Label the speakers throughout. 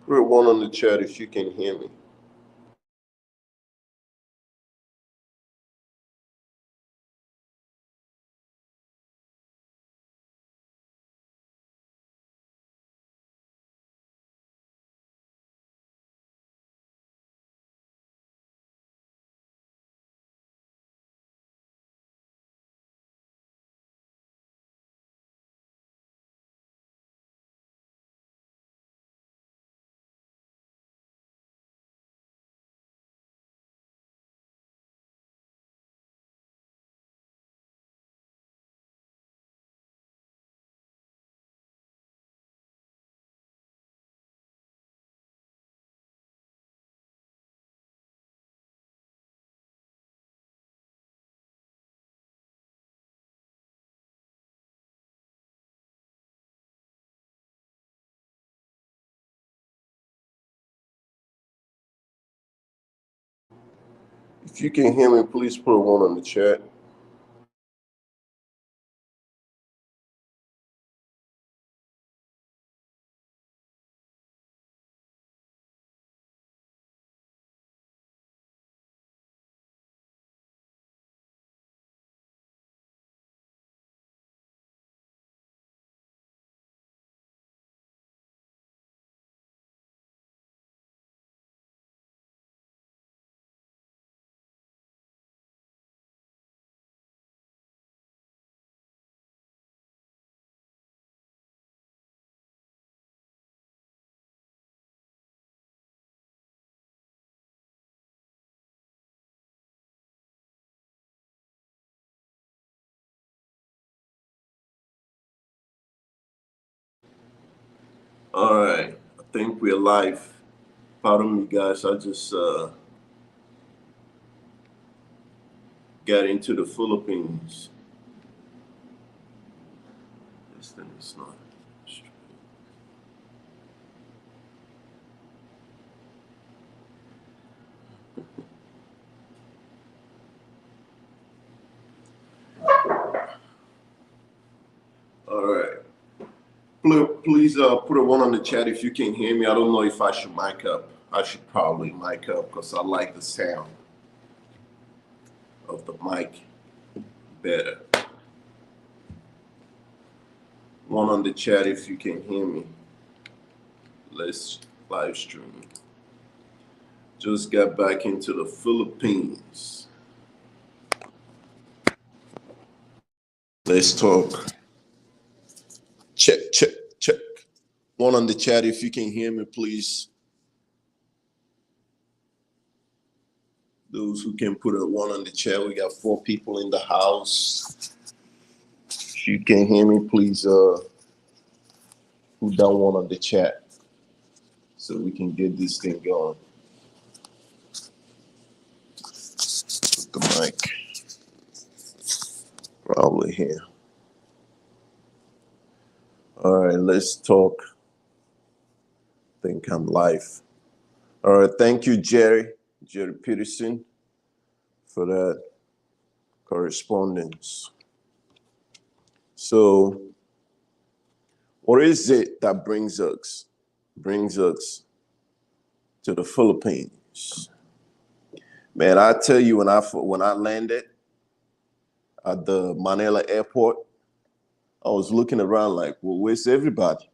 Speaker 1: Put one on the chat if you can hear me. If you can hear me, please put one on the chat. All right, I think we're live. Pardon me, guys. I just got into the Philippines. This thing is not straight. All right. Please put a one on the chat if you can hear me. I don't know if I should mic up. I should probably mic up because I like the sound of the mic better. One on the chat if you can hear me. Let's live stream. Just got back into the Philippines. Let's talk. Check, check, check. One on the chat if you can hear me, please. Those who can put a one on the chat. We got 4 people in the house. If you can hear me, please put down one on the chat so we can get this thing going. Put the mic probably here. All right, let's talk. I think I'm live. All right, thank you, Jerry Peterson, for that correspondence. So, what is it that brings us to the Philippines? Man, I tell you, when I landed at the Manila airport, I was looking around like, well, where's everybody?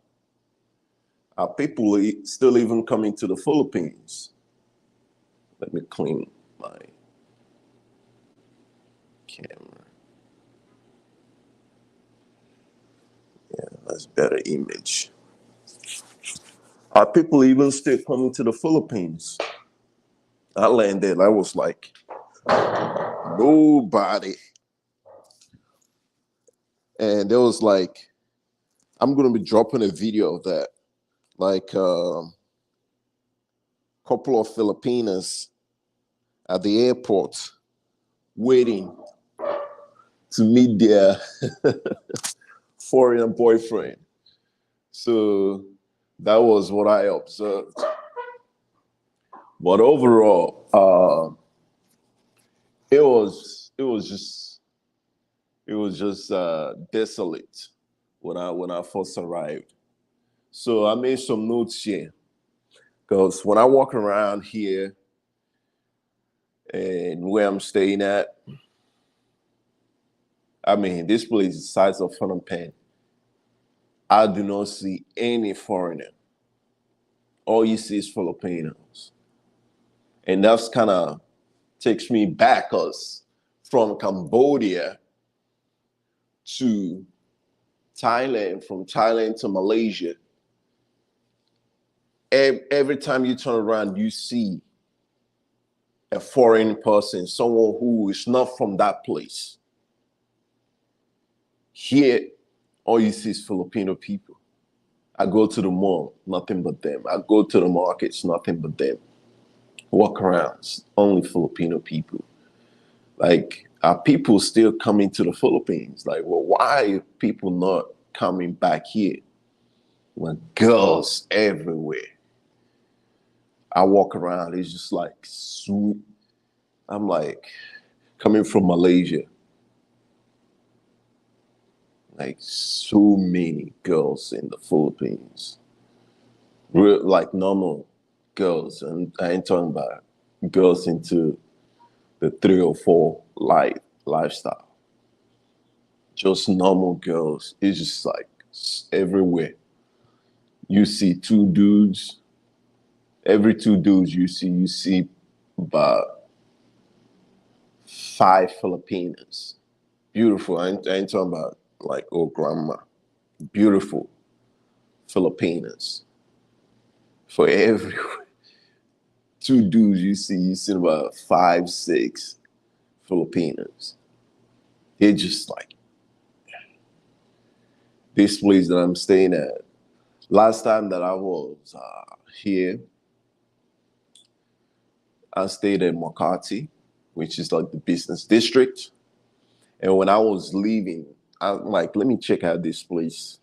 Speaker 1: Are people still even coming to the Philippines? Let me clean my camera. Yeah, that's better image. Are people even still coming to the Philippines? I landed, I was like, nobody. And there was like, I'm going to be dropping a video of that. Like a couple of Filipinas at the airport waiting to meet their foreign boyfriend. So that was what I observed. But overall, it was just desolate when I first arrived. So I made some notes here. Because when I walk around here and where I'm staying at, I mean, this place is the size of Phnom Penh. I do not see any foreigner. All you see is Filipinos. And that's kind of takes me back because from Cambodia to Thailand, from Thailand to Malaysia, every time you turn around, you see a foreign person, someone who is not from that place. Here, all you see is Filipino people. I go to the mall, nothing but them. I go to the markets, nothing but them. Walk around, it's only Filipino people. Like, are people still coming to the Philippines? Like, well, why are people not coming back here? When girls everywhere. I walk around, it's just like swoop. I'm like coming from Malaysia. Like so many girls in the Philippines. Real like normal girls. And I ain't talking about girls into the 3 or 4 lifestyle. Just normal girls. It's just like everywhere. You see 2 dudes. Every 2 dudes you see about 5 Filipinas. Beautiful. I ain't talking about like old grandma. Beautiful Filipinas. For every 2 dudes you see about 5, 6 Filipinos. They're just like this place that I'm staying at. Last time that I was here, I stayed in Makati, which is like the business district. And when I was leaving, I'm like, let me check out this place.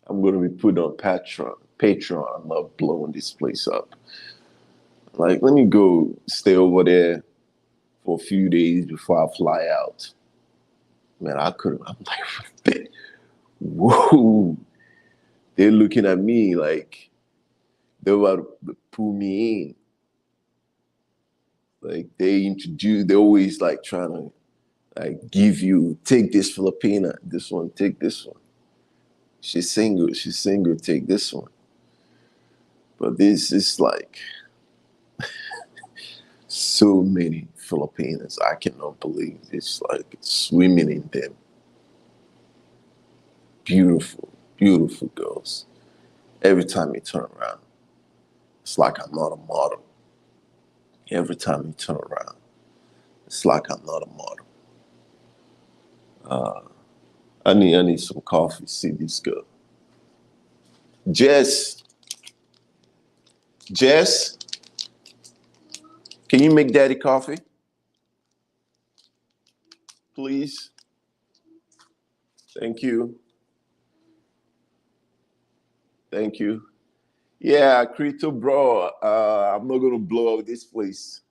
Speaker 1: I'm going to be put on Patreon. I love blowing this place up. Like, let me go stay over there for a few days before I fly out. Man, I couldn't. I'm like, whoa. They're looking at me like they were about to pull me in. Like they always like trying to like give you, take this Filipina, this one, take this one. She's single, take this one. But this is like so many Filipinos. I cannot believe it's like swimming in them. Beautiful, beautiful girls. Every time you turn around, it's like I'm not a model. Every time you turn around, it's like I'm not a model. I need some coffee. See this girl. Jess, can you make daddy coffee? Please. Thank you. Thank you. Yeah, Krito, bro. I'm not gonna blow up this place.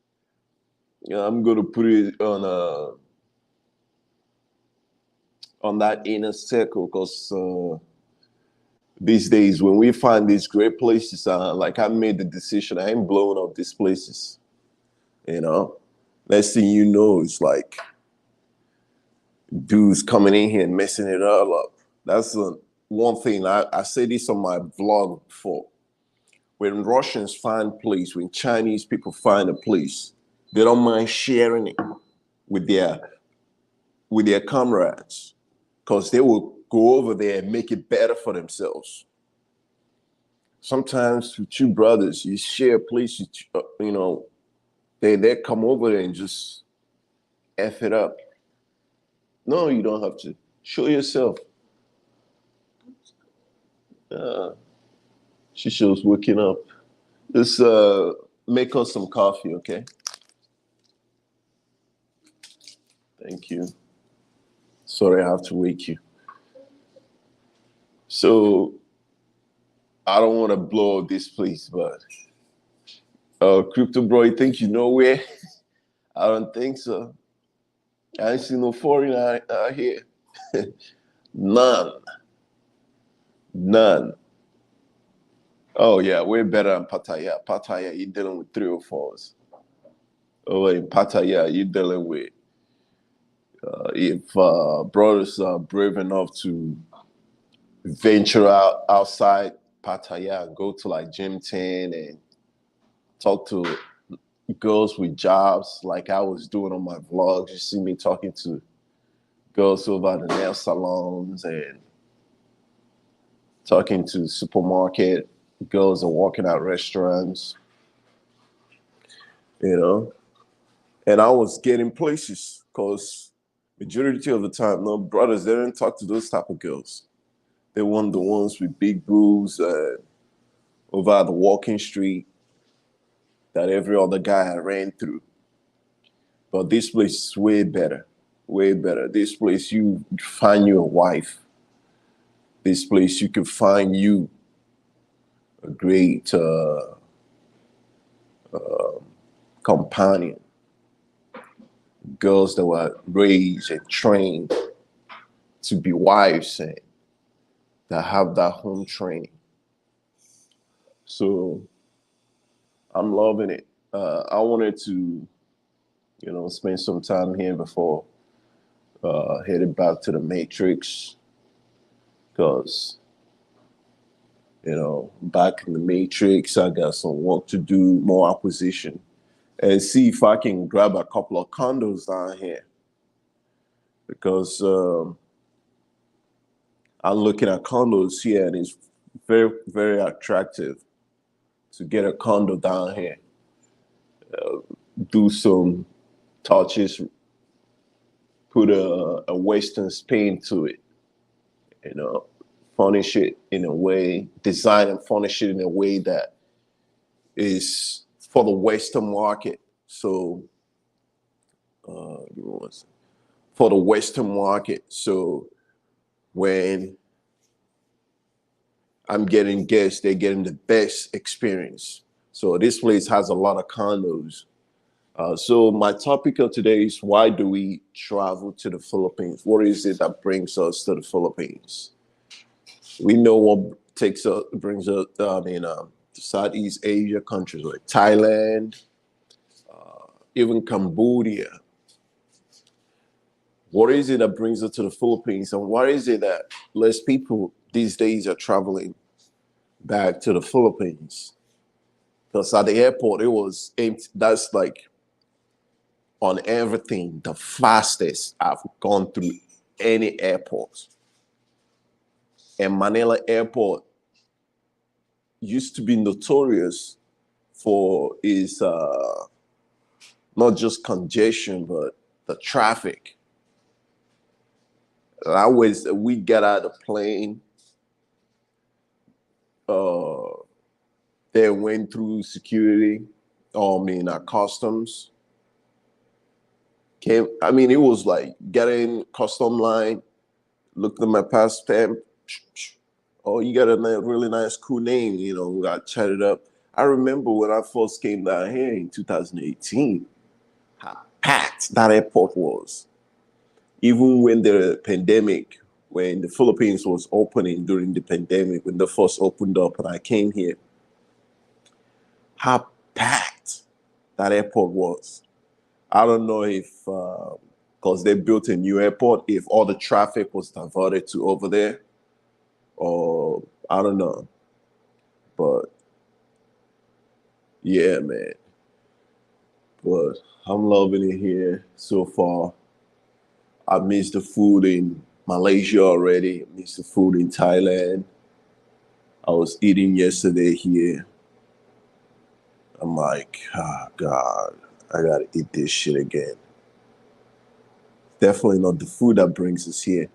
Speaker 1: Yeah, I'm gonna put it on that inner circle because these days when we find these great places, like I made the decision, I ain't blowing up these places. You know, next thing you know, it's like dudes coming in here and messing it all up. That's one thing. I said this on my vlog before. When Russians find place, when Chinese people find a place, they don't mind sharing it with their comrades, because they will go over there and make it better for themselves. Sometimes with 2 brothers, you share a place, you know, they come over there and just F it up. No, you don't have to. Show yourself. She shows waking up. Just make us some coffee, okay? Thank you. Sorry, I have to wake you. So I don't want to blow up this place, but Crypto Bro, you think you know where? I don't think so. I ain't seen no foreigner out here. None. Oh yeah, way better than Pattaya. Pattaya, you're dealing with 304s. Oh, in Pattaya, you're dealing with if brothers are brave enough to venture outside Pattaya and go to like Gym 10 and talk to girls with jobs like I was doing on my vlogs. You see me talking to girls over the nail salons and talking to supermarket girls and walking out restaurants, you know. And I was getting places because majority of the time, no brothers, they didn't talk to those type of girls. They want the ones with big boobs over the walking street that every other guy had ran through. But this place is way better, way better. This place you find you a wife. This place you can find you a great companion. Girls that were raised and trained to be wives and that have that home training. So I'm loving it. I wanted to, spend some time here before headed back to the Matrix because, back in the Matrix, I got some work to do, more acquisition, and see if I can grab a couple of condos down here because I'm looking at condos here and it's very, very attractive to get a condo down here. Do some touches, put a Western spin to it, you know, furnish it in a way, design and furnish it in a way that is for the Western market. So, for the Western market. So when I'm getting guests, they're getting the best experience. So this place has a lot of condos. So my topic of today is why do we travel to the Philippines? What is it that brings us to the Philippines? We know what brings us. To Southeast Asia countries like Thailand, even Cambodia. What is it that brings us to the Philippines, and why is it that less people these days are traveling back to the Philippines? Because at the airport, it was empty. That's like on everything, the fastest I've gone through any airport. And Manila Airport used to be notorious for its not just congestion, but the traffic. We get out of the plane, uh, they went through security, our customs. It was like getting custom line, looked at my past stamp. Oh, you got a really nice, cool name. Got chatted up. I remember when I first came down here in 2018, how packed that airport was. Even when the pandemic, when the Philippines was opening during the pandemic, when the first opened up and I came here, how packed that airport was. I don't know if, because they built a new airport, if all the traffic was diverted to over there, or I don't know. But yeah, man. But I'm loving it here so far. I miss the food in Malaysia already. I miss the food in Thailand. I was eating yesterday here. I'm like, oh God, I gotta eat this shit again. Definitely not the food that brings us here.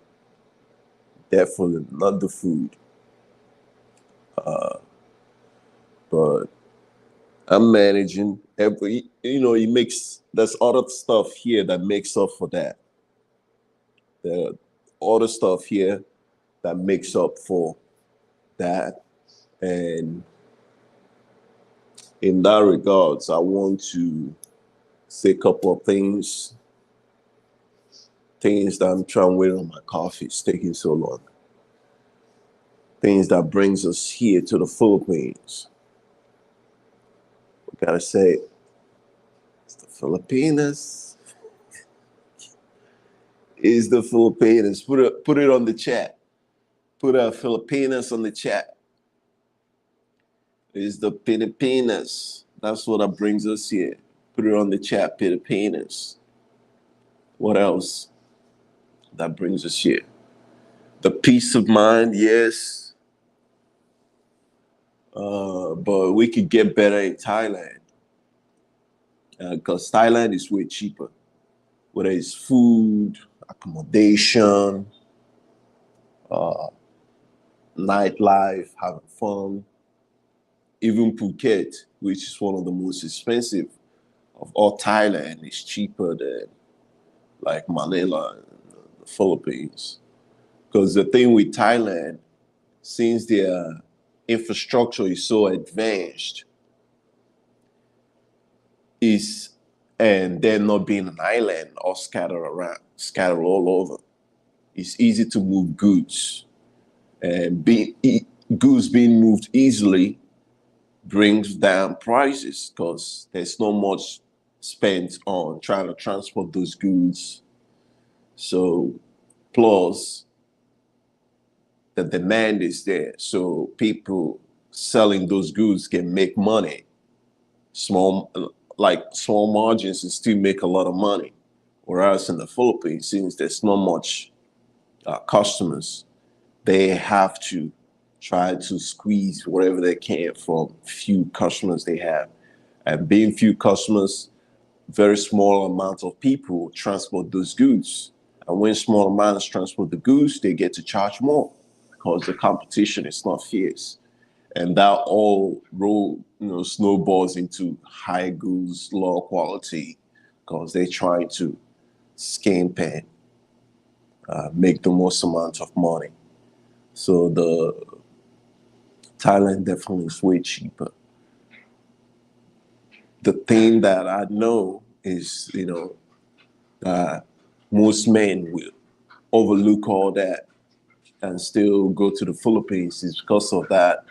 Speaker 1: Definitely not the food. But I'm managing every, it makes, there's other stuff here that makes up for that. There are other stuff here that makes up for that. And in that regards, I want to say a couple of things that I'm trying to wait on my coffee. It's taking so long. things that brings us here to the Philippines. We gotta say, it's the Filipinas. Is the Filipinas. Put it on the chat. Put Filipinas on the chat. Is the Filipinas. That's what that brings us here. Put it on the chat, Filipinas. What else that brings us here? The peace of mind, yes. But we could get better in Thailand. Because Thailand is way cheaper. Whether it's food, accommodation, nightlife, having fun. Even Phuket, which is one of the most expensive of all Thailand, is cheaper than like Manila and the Philippines. Because the thing with Thailand, since their infrastructure is so advanced, is and they're not being an island or scattered all over. It's easy to move goods, and goods being moved easily brings down prices because there's not much spent on trying to transport those goods. So, plus the demand is there, so people selling those goods can make money, small small margins, and still make a lot of money. Whereas in the Philippines, since there's not much customers, they have to try to squeeze whatever they can from few customers they have. And being few customers, very small amount of people transport those goods. And when small amounts transport the goods, they get to charge more because the competition is not fierce. And that all snowballs into high goods, low quality, because they're trying to scam and make the most amount of money. So the Thailand definitely is way cheaper. The thing that I know is, most men will overlook all that and still go to the Philippines is because of that,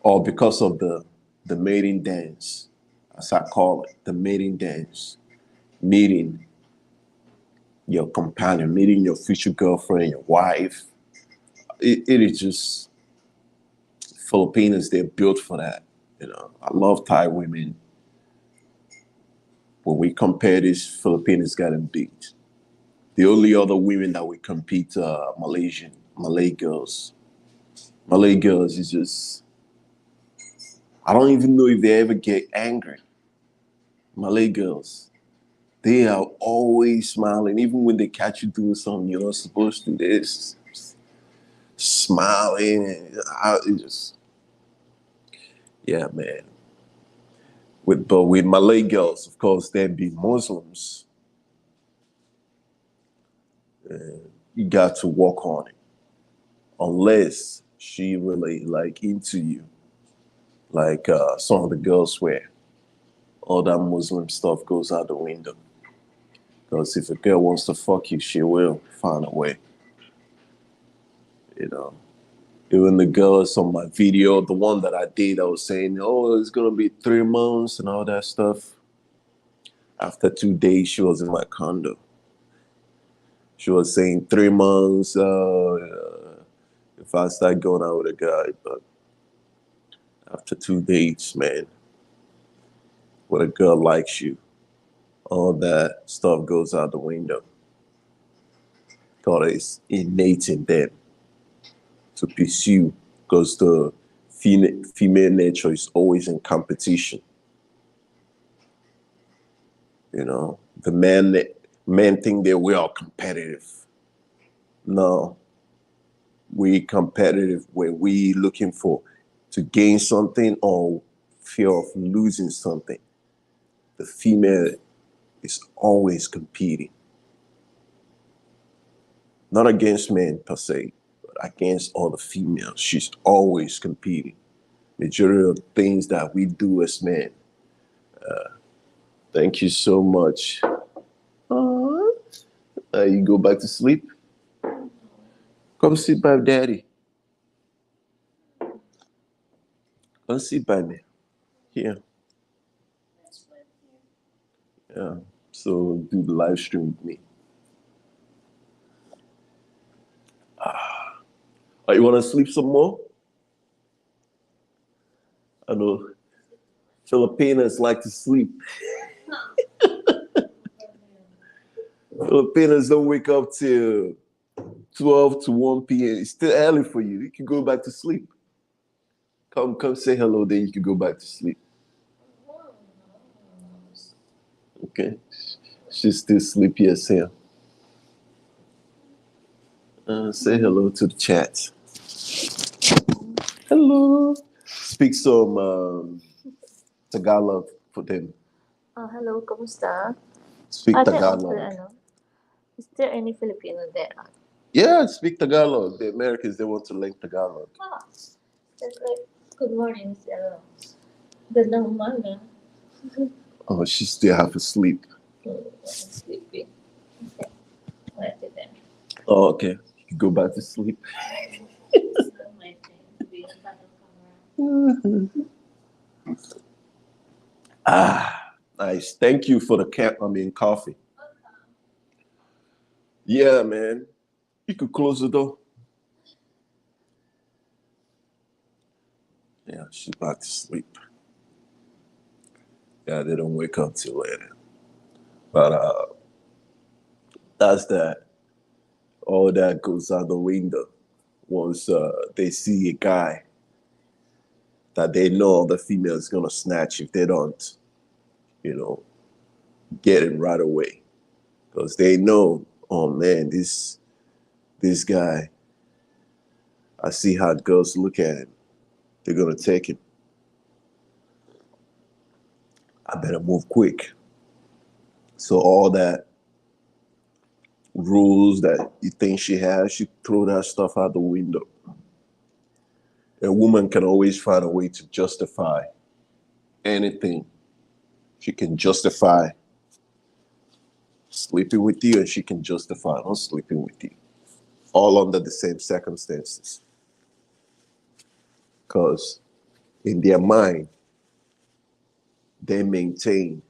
Speaker 1: or because of the mating dance, as I call it, the mating dance, meeting your companion, meeting your future girlfriend, your wife. It is just Filipinos. They're built for that. I love Thai women. When we compare this, Filipinos got them beat. The only other women that we compete are Malay girls. Malay girls is just, I don't even know if they ever get angry. Malay girls, they are always smiling, even when they catch you doing something you're not supposed to. They're just smiling, and yeah, man. But with Malay girls, of course, they'd be Muslims. You got to work on it, unless she really like into you, like some of the girls swear. All that Muslim stuff goes out the window. Because if a girl wants to fuck you, she will find a way. You know. Even the girls on my video, the one that I did, I was saying, oh, it's gonna be 3 months and all that stuff. After 2 days, she was in my condo. She was saying 3 months if I start going out with a guy, but after 2 days, man, when a girl likes you, all that stuff goes out the window. God is innate in them to pursue, because the female nature is always in competition. The men think that we are competitive. No, we competitive when we looking for to gain something or fear of losing something. The female is always competing. Not against men per se, but against all the females. She's always competing. Majority of things that we do as men. Thank you so much. You go back to sleep? Come sit by daddy. Come sit by me. Here. Yeah. So do the live stream with me. Oh, you want to sleep some more? I know Filipinos like to sleep. Filipinos don't wake up till 12 to 1 p.m. It's still early for you. You can go back to sleep. Come say hello, then you can go back to sleep. Okay? She's still sleepy as hell. Say hello to the chat. Hello. Speak some Tagalog for them.
Speaker 2: Hello, kamusta?
Speaker 1: Speak
Speaker 2: Ate,
Speaker 1: Tagalog.
Speaker 2: is there any Filipino there?
Speaker 1: Yeah, speak Tagalog. The Americans, they want to learn Tagalog.
Speaker 2: That's like, good morning, sir. Gandang umaga.
Speaker 1: Oh, she still have to sleep.
Speaker 2: I'm sleeping. Okay. What did then?
Speaker 1: Oh, okay. You can go back to sleep.
Speaker 2: My thing, being a battle camera.
Speaker 1: Nice. Thank you for the coffee. Yeah, man. You could close the door. Yeah, she's about to sleep. Yeah, they don't wake up till later. But that's that. All that goes out the window once they see a guy that they know the female is gonna snatch if they don't, you know, get it right away. Because they know, oh man, this guy, I see how girls look at him. They're gonna take him. I better move quick. So all that rules that you think she has, she throw that stuff out the window. A woman can always find a way to justify anything. She can justify sleeping with you, and she can justify not sleeping with you, all under the same circumstances. Because in their mind, they maintain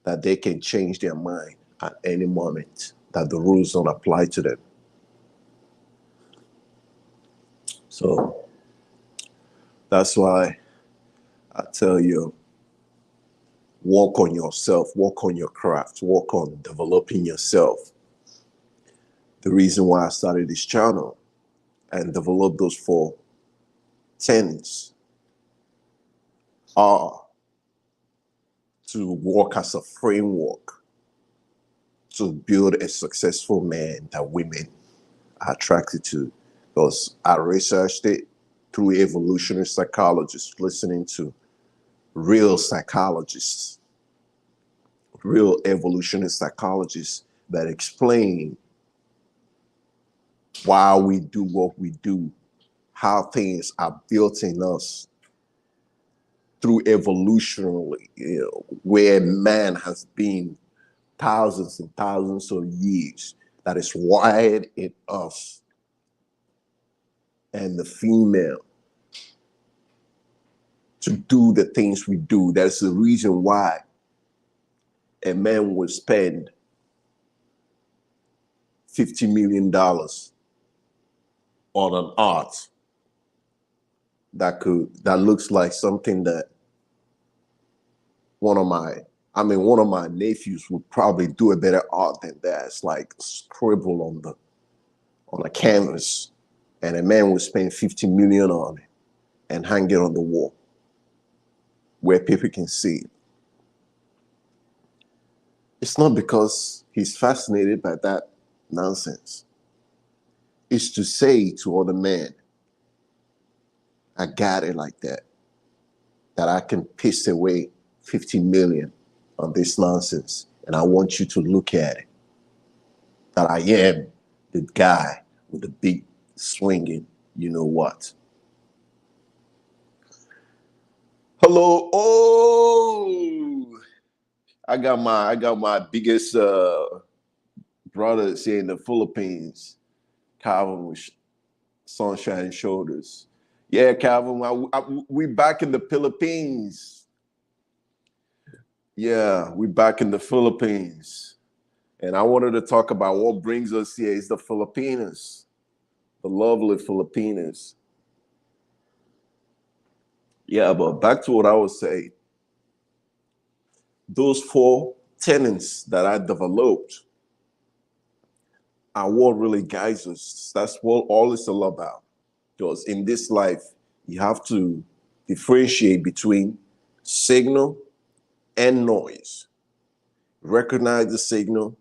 Speaker 1: that they can change their mind at any moment, that the rules don't apply to them. So that's why I tell you, work on yourself, work on your craft, work on developing yourself. The reason why I started this channel and developed those 4 tenets are to work as a framework to build a successful man that women are attracted to. Because I researched it through evolutionary psychologists, listening to real psychologists, real evolutionary psychologists that explain why we do what we do, how things are built in us through evolutionarily, where man has been thousands and thousands of years, that is wired in us. And the female to do the things we do. That's the reason why a man would spend $50 million on an art that looks like something that one of my nephews would probably do a better art than that. It's like scribble on a canvas, and a man would spend 50 million on it and hang it on the wall where people can see it. It's not because he's fascinated by that nonsense. It's to say to other men, I got it like that I can piss away 50 million on this nonsense. And I want you to look at it. That I am the guy with the big swinging, you know what. Hello. Oh, I got my biggest brothers here in the Philippines. Calvin with sunshine shoulders. Yeah, Calvin, we back in the Philippines. Yeah, we back in the Philippines. And I wanted to talk about what brings us here is the Filipinas, the lovely Filipinas. Yeah, but back to what I was saying. Those four tenets that I developed are what really guides us. That's what all it's all about. Because in this life, you have to differentiate between signal and noise. Recognize the signal,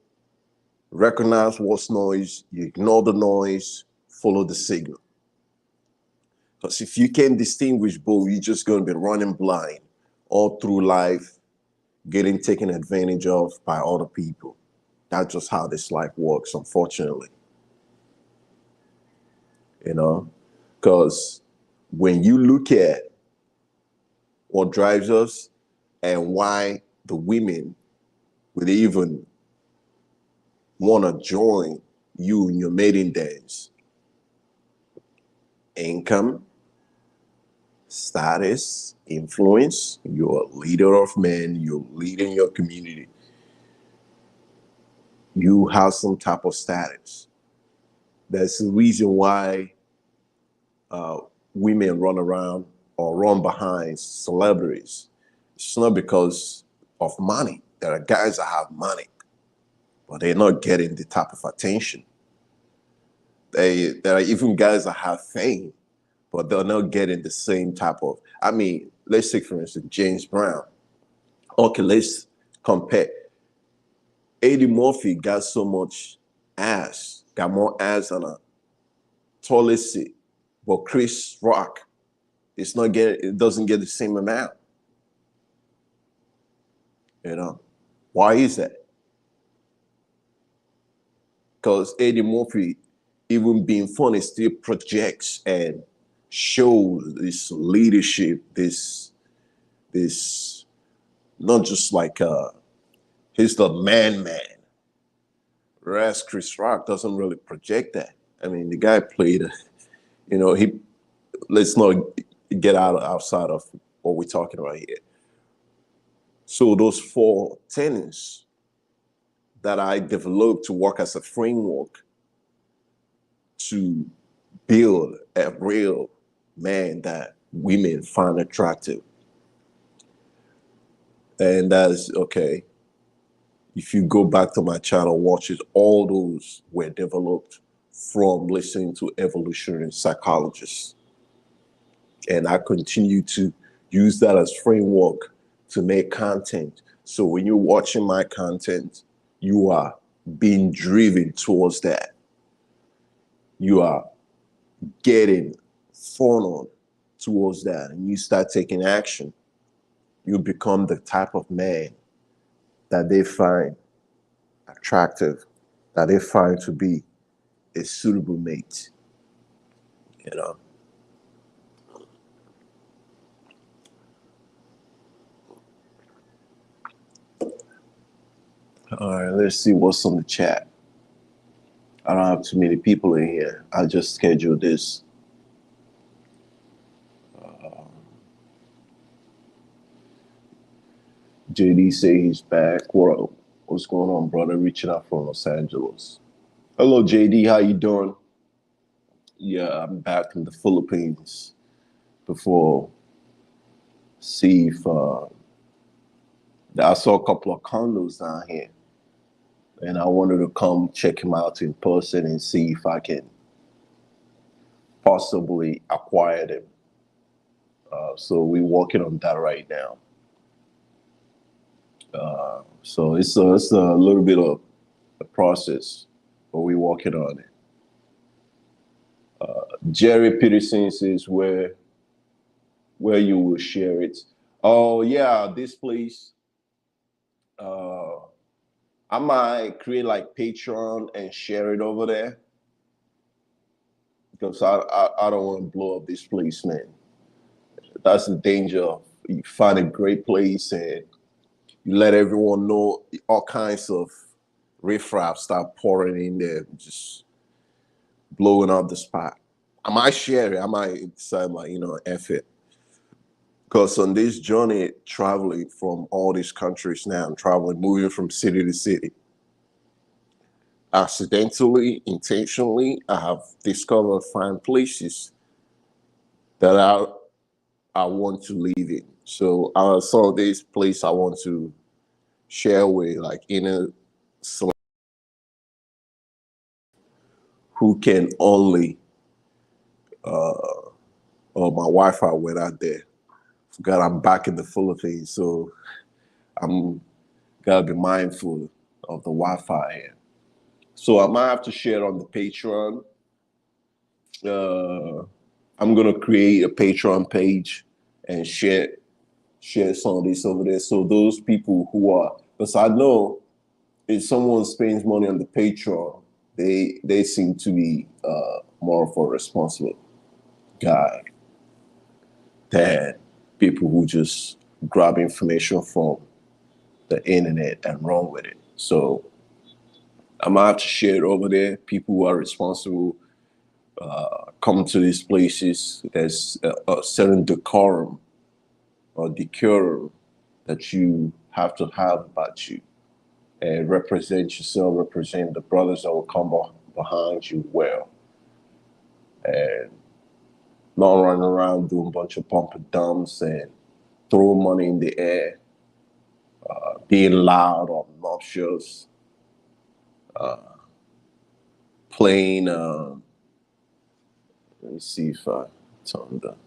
Speaker 1: recognize what's noise, you ignore the noise, follow the signal. Because if you can't distinguish both, you're just going to be running blind all through life, getting taken advantage of by other people. That's just how this life works, unfortunately. You know, because when you look at what drives us and why the women would even want to join you in your mating days, income, status, influence, you're a leader of men, you're leading your community, you have some type of status. That's the reason why uh, women run around or run behind celebrities. It's not because of money. There are guys that have money, but they're not getting the type of attention. There are even guys that have fame, but they're not getting the same type of. I mean, let's take for instance James Brown. Okay, let's compare. Eddie Murphy got so much ass, got more ass than a toilet seat, but Chris Rock, it doesn't get the same amount. You know, why is that? Because Eddie Murphy, even being funny, still projects and shows this leadership, this not just like he's the man. Whereas Chris Rock doesn't really project that. I mean, the guy played, he let's not get outside of what we're talking about here. So those four tenets that I developed to work as a framework to build a real man that women find attractive. And that is okay. If you go back to my channel, watch it, all those were developed from listening to evolutionary psychologists. And I continue to use that as framework to make content. So when you're watching my content, you are being driven towards that. You are getting funneled towards that, and you start taking action. You become the type of man that they find attractive, that they find to be a suitable mate. You know. All right, let's see what's on the chat. I don't have too many people in here. I just scheduled this. JD say he's back. What's going on, brother? Reaching out from Los Angeles. Hello, JD. How you doing? Yeah, I'm back in the Philippines before. See if I saw a couple of condos down here, and I wanted to come check him out in person and see if I can possibly acquire them. So we're working on that right now. So it's a little bit of a process, but we're working on it. Jerry Peterson says where you will share it. Oh yeah, this place. Uh, I might create like Patreon and share it over there because I don't want to blow up this place, man. That's the danger. You find a great place and you let everyone know all kinds of riffraff start pouring in there, just blowing up the spot. I might share it. I might decide, like, F it. Because on this journey, traveling from all these countries now, I'm traveling, moving from city to city. Accidentally, intentionally, I have discovered fine places that I want to live in. So some of these places I want to share with, like, inner who can only oh, my Wi-Fi went out there. Forgot I'm back in the Philippines, so I'm gotta be mindful of the Wi-Fi here. So I might have to share on the Patreon. Uh, I'm gonna create a Patreon page and share some of this over there. So those people who are, because I know if someone spends money on the Patreon, they seem to be more of a responsible guy than people who just grab information from the internet and run with it. So I might have to share it over there. People who are responsible come to these places. There's a certain decorum or decorum that you have to have about you, and represent yourself, represent the brothers that will come behind you well, and not running around doing a bunch of pump and dumps and throw money in the air, being loud or obnoxious, playing. Let me see if I turn that.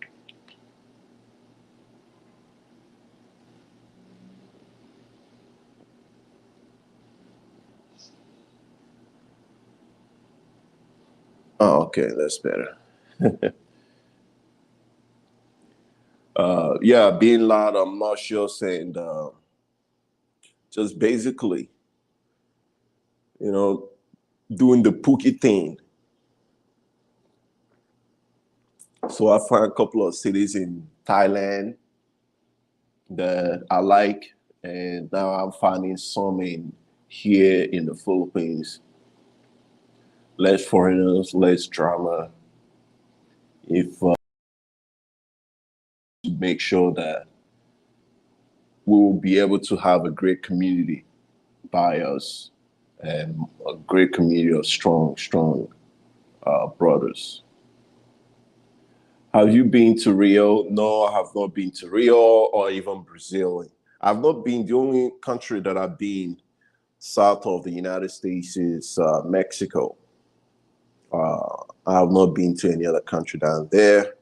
Speaker 1: Oh, okay, that's better. Yeah, being loud, obnoxious, and just basically, you know, doing the pookie thing. So I found a couple of cities in Thailand that I like, and now I'm finding some in here in the Philippines. Less foreigners, less drama. If make sure that we will be able to have a great community by us, and a great community of strong brothers. Have you been to Rio? No, I have not been to Rio or even Brazil. I've not been. The only country that I've been south of the United States is Mexico. I have not been to any other country down there.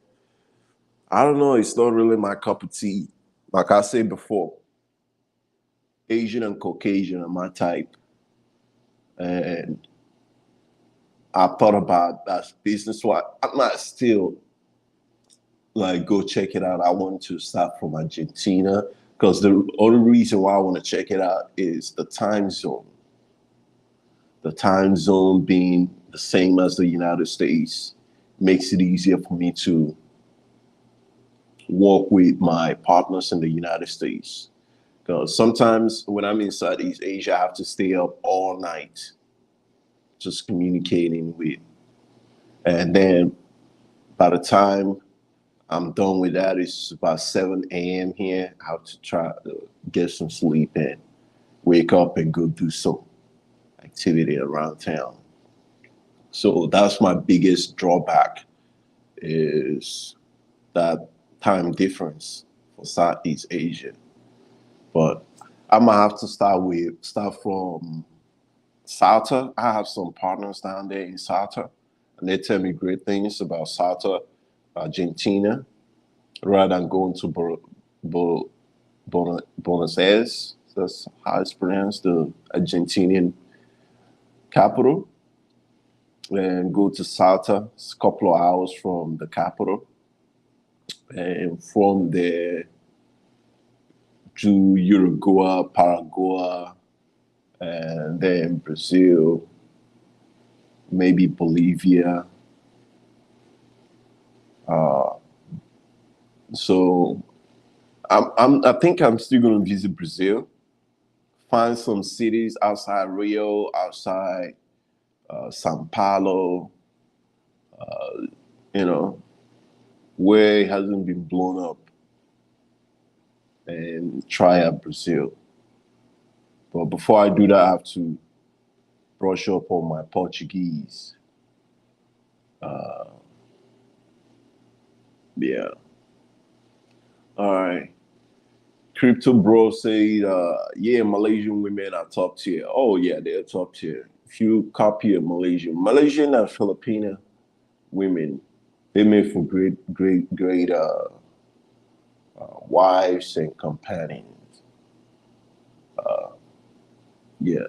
Speaker 1: I don't know. It's not really my cup of tea. Like I said before, Asian and Caucasian are my type. And I thought about that business. So I might still like go check it out. I want to start from Argentina because the only reason why I want to check it out is the time zone. The time zone being the same as the United States makes it easier for me to work with my partners in the United States. Because sometimes when I'm in Southeast Asia, I have to stay up all night just communicating with. And then by the time I'm done with that, it's about 7 a.m. here. I have to try to get some sleep and wake up and go do some activity around town. So that's my biggest drawback is that time difference for Southeast Asia. But I might have to start from Salta. I have some partners down there in Salta, and they tell me great things about Salta, Argentina, rather than going to Bo, Buenos Aires. That's how it's pronounced, the Argentinian capital, and go to Salta. It's a couple of hours from the capital, and from there to Uruguay, Paraguay, and then Brazil, maybe Bolivia. So I think I'm still going to visit Brazil, find some cities outside Rio, outside Sao Paulo, you know, where it hasn't been blown up, and try out Brazil. But before I do that, I have to brush up on my Portuguese. Yeah. All right. Crypto Bro said, yeah, Malaysian women are top tier. Oh, yeah, they're top tier. If you copy a Malaysian and Filipino women, they make for great wives and companions. Yeah.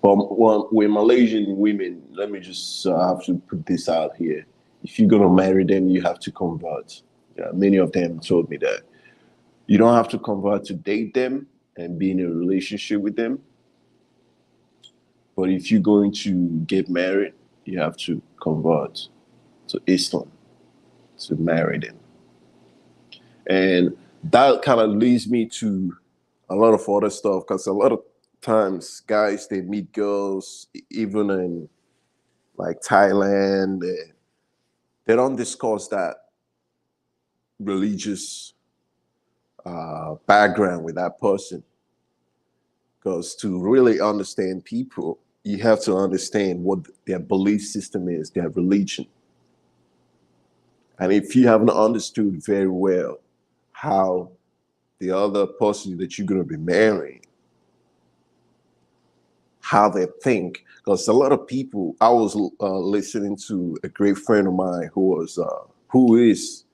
Speaker 1: But with Malaysian women, let me just have to put this out here. If you're going to marry them, you have to convert. Yeah, many of them told me that. You don't have to convert to date them and be in a relationship with them. But if you're going to get married, you have to convert to Islam to marry them. And that kind of leads me to a lot of other stuff because a lot of times guys they meet girls even in like Thailand, they don't discuss that religious background with that person. Because to really understand people, you have to understand what their belief system is, their religion. And if you haven't understood very well how the other person that you're going to be marrying, how they think, because a lot of people, I was listening to a great friend of mine who is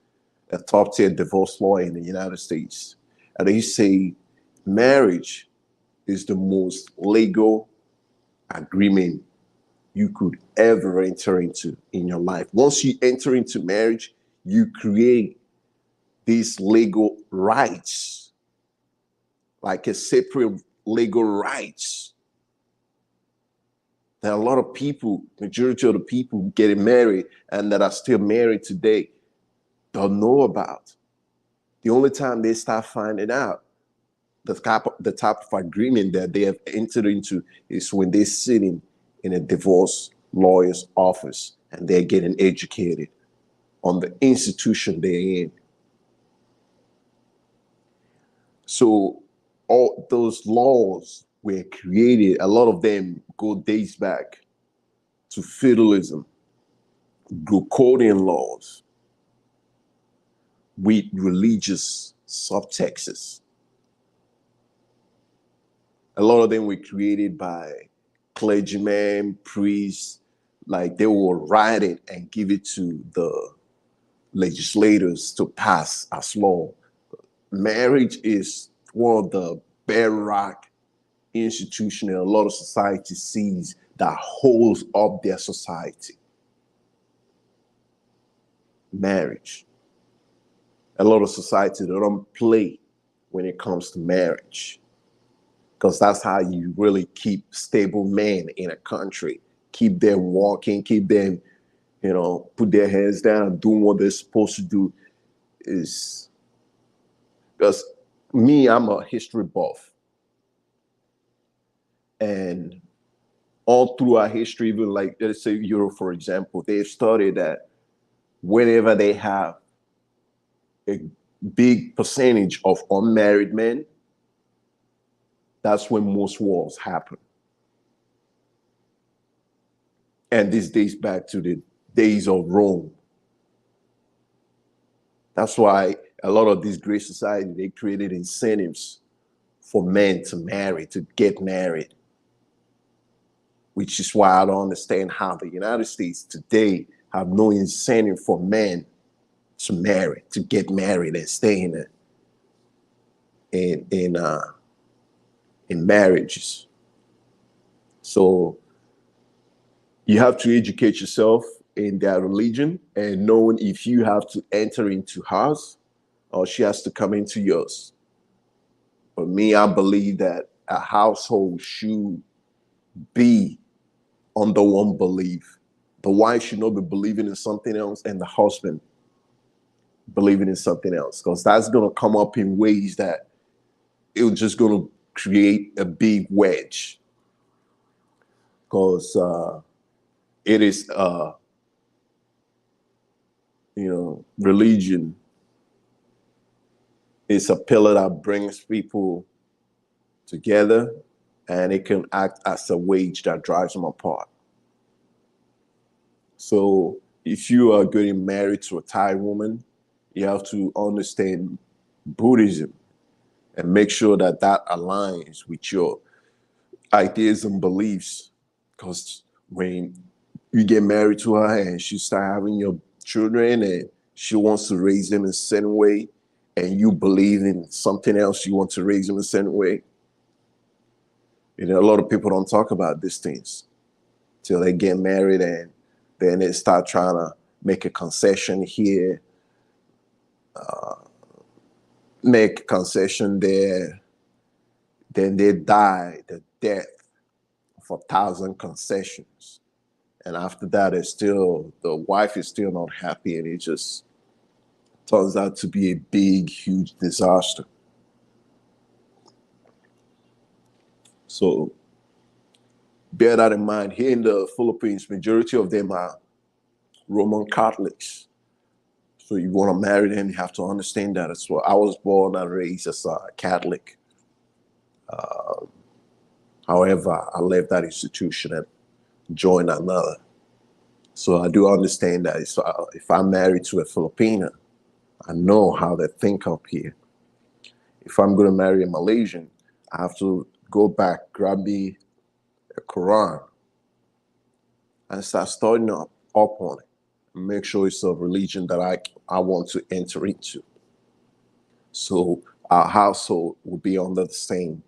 Speaker 1: a top tier divorce lawyer in the United States. And he say marriage is the most legal agreement you could ever enter into in your life. Once you enter into marriage, you create these legal rights, like a separate legal rights that a lot of people, majority of the people getting married and that are still married today don't know about. The only time they start finding out the type of agreement that they have entered into is when they're sitting in a divorce lawyer's office and they're getting educated on the institution they're in. So all those laws were created, a lot of them go days back to feudalism, draconian laws with religious subtexts. A lot of them were created by clergymen, priests, like they will write it and give it to the legislators to pass as law. Marriage is one of the bedrock institution in a lot of society sees that holds up their society. Marriage. A lot of society they don't play when it comes to marriage. Because that's how you really keep stable men in a country. Keep them walking, keep them, put their heads down, doing what they're supposed to do. Is because me, I'm a history buff. And all through our history, even like let's say Europe, for example, they've studied that whenever they have a big percentage of unmarried men, that's when most wars happen. And this dates back to the days of Rome. That's why a lot of these great societies, they created incentives for men to marry, to get married, which is why I don't understand how the United States today have no incentive for men to marry, to get married and stay in marriages. So you have to educate yourself in their religion and knowing if you have to enter into hers or she has to come into yours. For me, I believe that a household should be under one belief. The wife should not be believing in something else and the husband believing in something else, because that's going to come up in ways that it's just going to create a big wedge. Because it is religion is a pillar that brings people together, and it can act as a wedge that drives them apart. So if you are getting married to a Thai woman, you have to understand Buddhism and make sure that that aligns with your ideas and beliefs. Because when you get married to her and she start having your children and she wants to raise them in a certain way, and you believe in something else, you want to raise them in a certain way. A lot of people don't talk about these things till they get married, and then they start trying to make a concession here, make a concession there. Then they die the death of 1,000 concessions. And after that, the wife is still not happy, and it just turns out to be a big, huge disaster. So bear that in mind. Here in the Philippines, majority of them are Roman Catholics. So you want to marry them, you have to understand that as well. I was born and raised as a Catholic. However, I left that institution and joined another. So I do understand that if I'm married to a Filipina, I know how they think up here. If I'm going to marry a Malaysian, I have to go back, grab me a Quran, and start studying up on it. Make sure it's a religion that I want to enter into. So our household will be under the same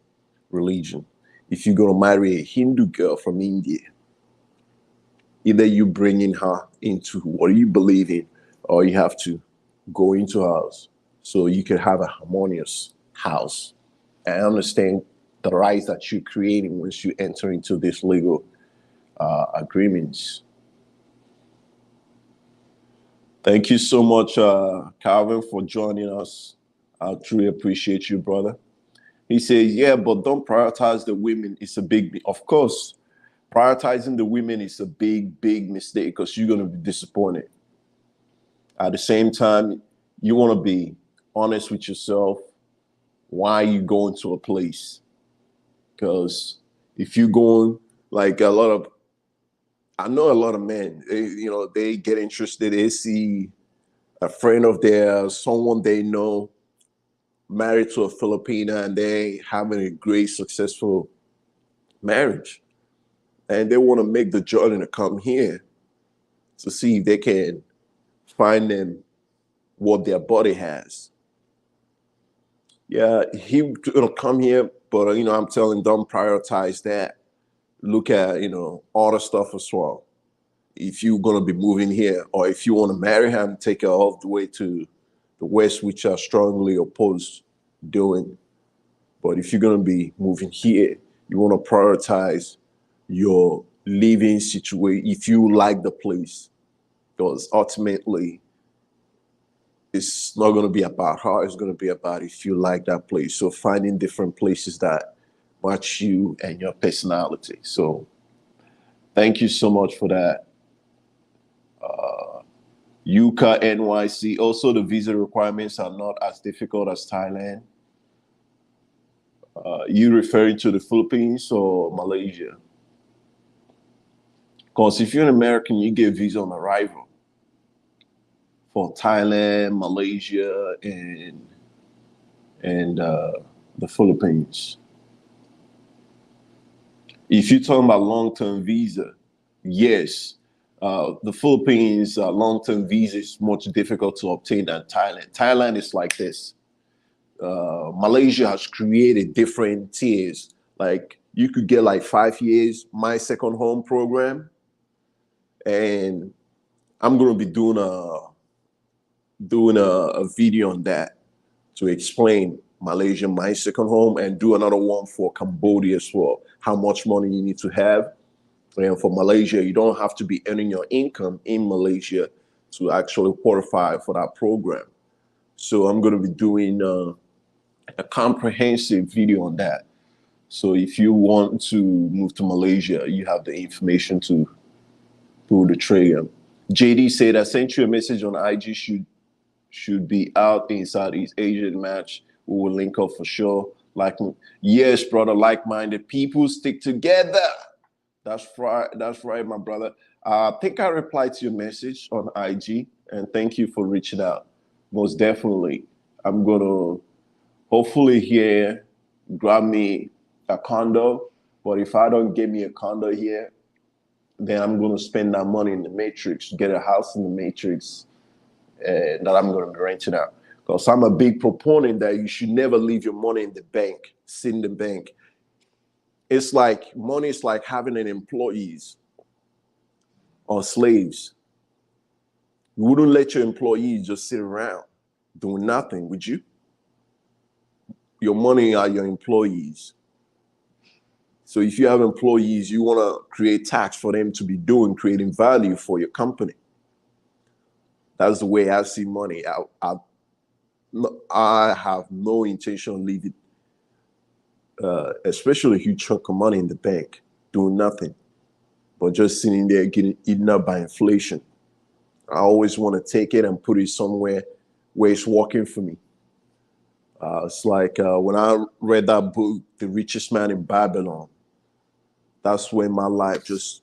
Speaker 1: religion. If you're going to marry a Hindu girl from India, either you bringing her into what you believe in, or you have to go into her house so you can have a harmonious house and understand the rights that you're creating once you enter into these legal agreements. Thank you so much, Calvin, for joining us. I truly appreciate you, brother. He says, yeah, but don't prioritize the women. It's a big, of course, prioritizing the women is a big, big mistake because you're going to be disappointed. At the same time, you want to be honest with yourself. Why you going to a place? Because if you're going, like I know a lot of men, they get interested. They see a friend of theirs, someone they know, married to a Filipina, and they having a great, successful marriage. And they want to make the journey to come here to see if they can find them what their body has. Yeah, he gonna come here, but I'm telling them prioritize that. Look at other stuff as well. If you're gonna be moving here, or if you want to marry him, take her all the way to the west, which are strongly opposed doing. But if you're gonna be moving here, you want to prioritize your living situation. If you like the place, because ultimately it's not going to be about her, it's going to be about if you like that place. So finding different places that match you and your personality. So thank you so much for that. Yuka NYC. Also, the visa requirements are not as difficult as Thailand. You referring to the Philippines or Malaysia? Because if you're an American, you get visa on arrival for Thailand, Malaysia, and the Philippines. If you're talking about long-term visa, yes, the Philippines long-term visa is much difficult to obtain than Thailand. Thailand is like this. Malaysia has created different tiers. Like you could get like 5 years, my second home program, and I'm gonna be doing a video on that to explain Malaysia, my second home, and do another one for Cambodia as well. How much money you need to have. And for Malaysia, you don't have to be earning your income in Malaysia to actually qualify for that program. So I'm going to be doing a comprehensive video on that. So if you want to move to Malaysia, you have the information to pull the trigger. JD said I sent you a message on IG. Should be out in Southeast Asian match. We will link up for sure. Like, yes, brother, like-minded people stick together. That's right. That's right, my brother. I think I replied to your message on IG, and thank you for reaching out. Most definitely, I'm gonna hopefully here grab me a condo. But if I don't get me a condo here, then I'm gonna spend that money in the Matrix, get a house in the Matrix, that I'm gonna be renting out. Because I'm a big proponent that you should never leave your money in the bank, sit in the bank. It's like money is like having an employees or slaves. You wouldn't let your employees just sit around doing nothing, would you? Your money are your employees. So if you have employees, you want to create tax for them to be doing, creating value for your company. That's the way I see money. I have no intention of leaving, especially a huge chunk of money in the bank, doing nothing, but just sitting there getting eaten up by inflation. I always want to take it and put it somewhere where it's working for me. It's like when I read that book, The Richest Man in Babylon, that's when my life just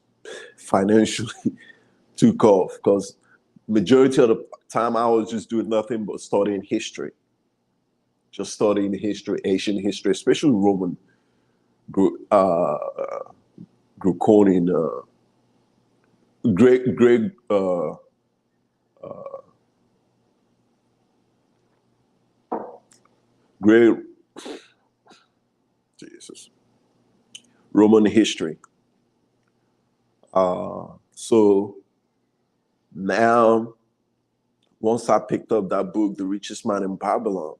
Speaker 1: financially took off, because majority of the time I was just doing nothing but studying history. Just studying history, Asian history, especially Roman, uh, Draconian, great, great, Jesus, Roman history. So now, once I picked up that book, The Richest Man in Babylon,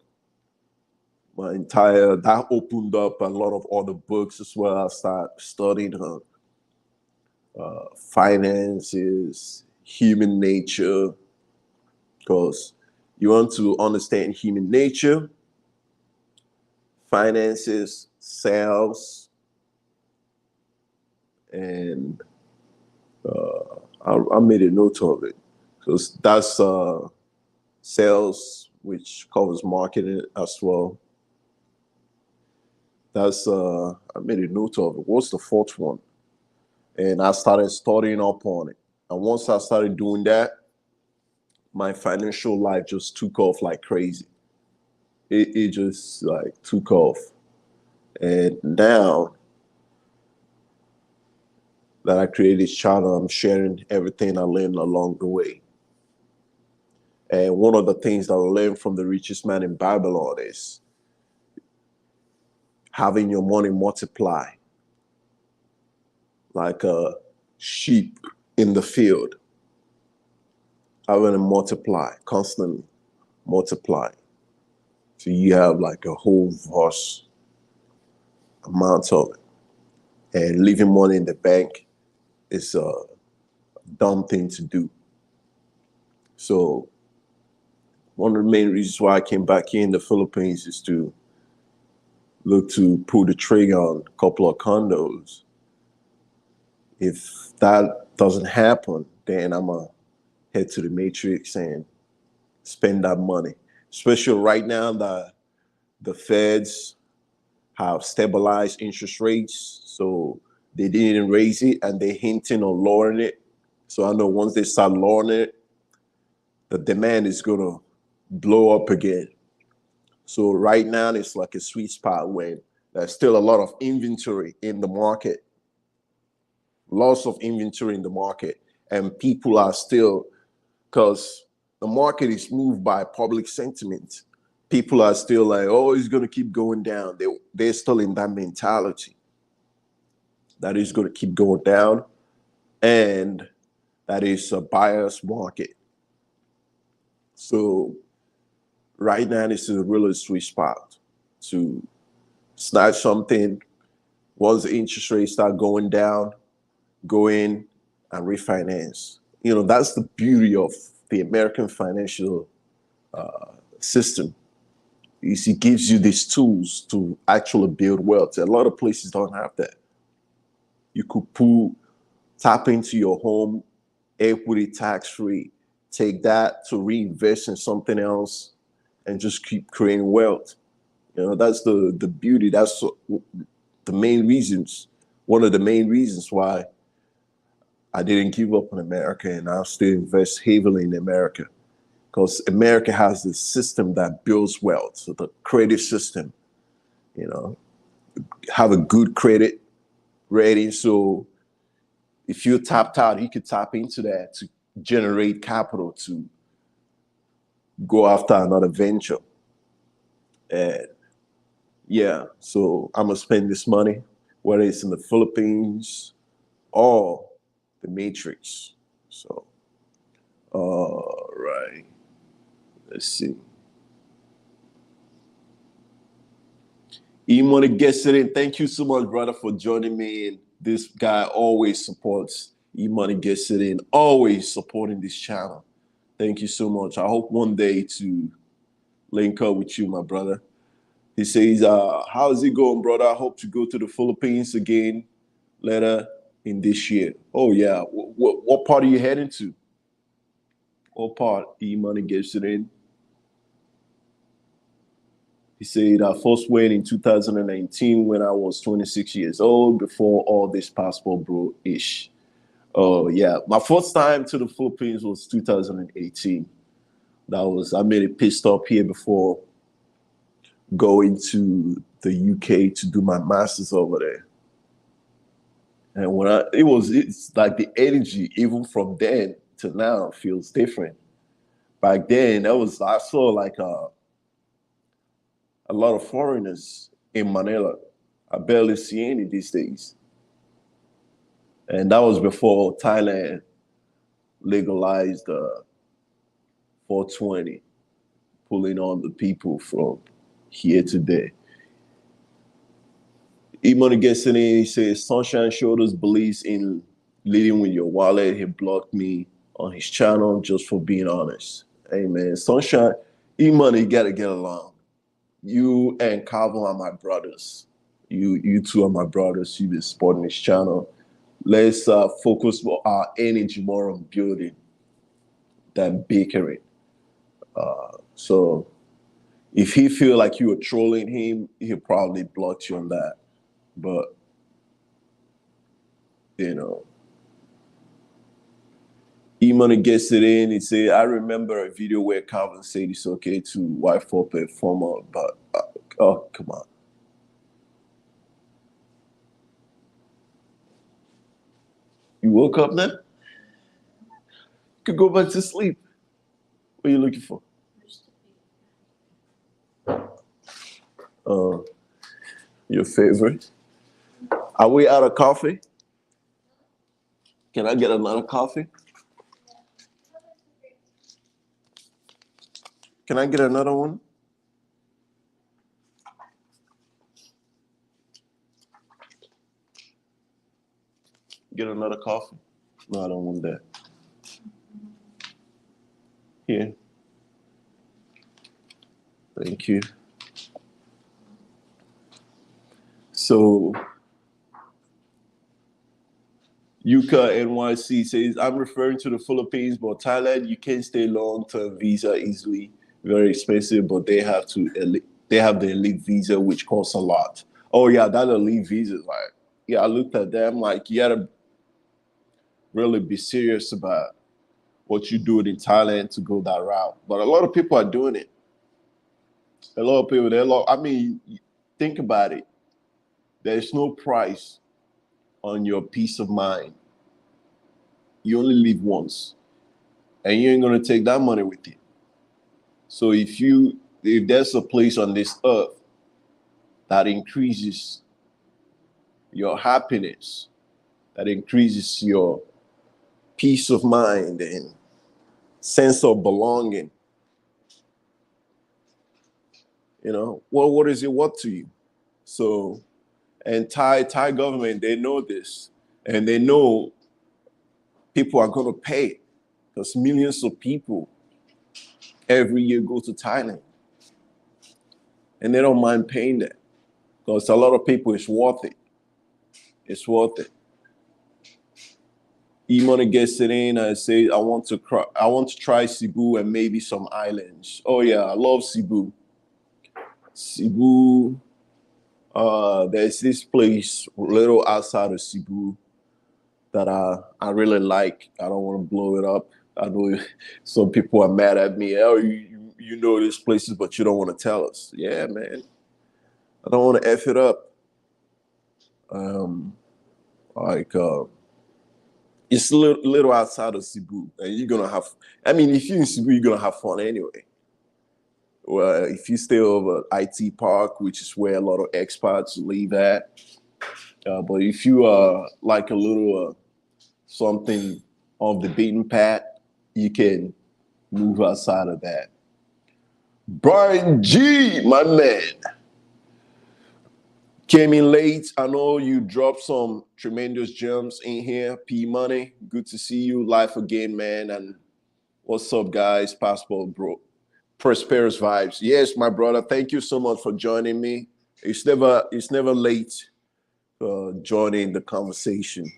Speaker 1: that opened up a lot of other books as well. I started studying finances, human nature, because you want to understand human nature, finances, sales, and I made a note of it. So that's sales, which covers marketing as well. That's I made a note of it. What's the fourth one? And I started studying up on it. And once I started doing that, my financial life just took off like crazy. It just like took off. And now that I created this channel, I'm sharing everything I learned along the way. And one of the things that I learned from The Richest Man in Babylon is having your money multiply like a sheep in the field. Having it multiply, constantly multiply. So you have like a whole vast amount of it. And leaving money in the bank is a dumb thing to do. So one of the main reasons why I came back here in the Philippines is to look to pull the trigger on a couple of condos. If that doesn't happen, then I'm going to head to the Matrix and spend that money. Especially right now that the feds have stabilized interest rates. So they didn't raise it and they're hinting on lowering it. So I know once they start lowering it, the demand is going to blow up again. So right now it's like a sweet spot when there's still a lot of inventory in the market, lots of inventory in the market, and people are still, because the market is moved by public sentiment. People are still like, oh, it's going to keep going down. They're still in that mentality that is going to keep going down, and that is a buyer's market. So right now, this is a really sweet spot to snatch something. Once the interest rates start going down, go in and refinance. You know, that's the beauty of the American financial system. It gives you these tools to actually build wealth. A lot of places don't have that. You could tap into your home equity tax free. Take that to reinvest in something else and just keep creating wealth. That's the beauty. That's the main reasons, one of the main reasons why I didn't give up on America and I still invest heavily in America. Because America has this system that builds wealth. So the credit system, you know, have a good credit rating. So if you're tapped out, you could tap into that to generate capital to go after another venture. And yeah, so I'm gonna spend this money, whether it's in the Philippines or the Matrix. So, all right, let's see. E-Money gets it in. Thank you so much, brother, for joining me. And this guy always supports E-Money gets it in, always supporting this channel. Thank you so much. I hope one day to link up with you, my brother. He says, how's it going, brother? I hope to go to the Philippines again later in this year. Oh, yeah. What part are you heading to? What part? E-Money gets it in. He said, I first went in 2019 when I was 26 years old, before all this passport bro-ish. Oh, yeah. My first time to the Philippines was 2018. I made it pissed up here before going to the UK to do my master's over there. And it's like the energy, even from then to now, feels different. Back then, I saw like a lot of foreigners in Manila. I barely see any these days. And that was before Thailand legalized 420, pulling on the people from here to there. E-Money gets in, he says, Sunshine Shoulders believes in leading with your wallet. He blocked me on his channel just for being honest. Hey, man, Sunshine, E-Money, you got to get along. You and Calvin are my brothers. You two are my brothers. You've been supporting this channel. Let's focus our energy more on building than bickering. So if he feel like you were trolling him, he'll probably block you on that. But, you know, E-Money gets it in. He said, I remember a video where Calvin said it's okay to wife up a former, but, oh, come on. You woke up now? You could go back to sleep. What are you looking for? Your favorite? Are we out of coffee? Can I get another coffee? Can I get another one? Get another coffee? No, I don't want that. Here. Thank you. So, Yuka NYC says, I'm referring to the Philippines, but Thailand, you can't stay long-term visa easily. Very expensive, but they have the elite visa, which costs a lot. Oh yeah, that elite visa, like, yeah, I looked at them like you gotta really be serious about what you do in Thailand to go that route. But a lot of people are doing it. A lot of people, I mean, think about it. There's no price on your peace of mind. You only live once, and you ain't gonna take that money with you. So if there's a place on this earth that increases your happiness, that increases your peace of mind and sense of belonging, what is it worth to you? So, and Thai government, they know this, and they know people are going to pay, because millions of people every year go to Thailand, and they don't mind paying that, because a lot of people, it's worth it. It's worth it. E-Money gets it in and say, I want to try Cebu and maybe some islands. Oh yeah, I love Cebu. Cebu, there's this place a little outside of Cebu that I really like. I don't want to blow it up. I know some people are mad at me. Oh, you know these places, but you don't want to tell us. Yeah, man. I don't want to F it up. Um, like it's little outside of Cebu, and you're gonna have. I mean, if you're in Cebu, you're gonna have fun anyway. Well, if you stay over IT Park, which is where a lot of expats live at, but if you are like a little something off the beaten path, you can move outside of that. Brian G, my man, came in late. I know you dropped some tremendous gems in here. P Money, good to see you live again, man. And what's up, guys? Passport, bro. Prosperous vibes. Yes, my brother. Thank you so much for joining me. It's never late joining the conversation.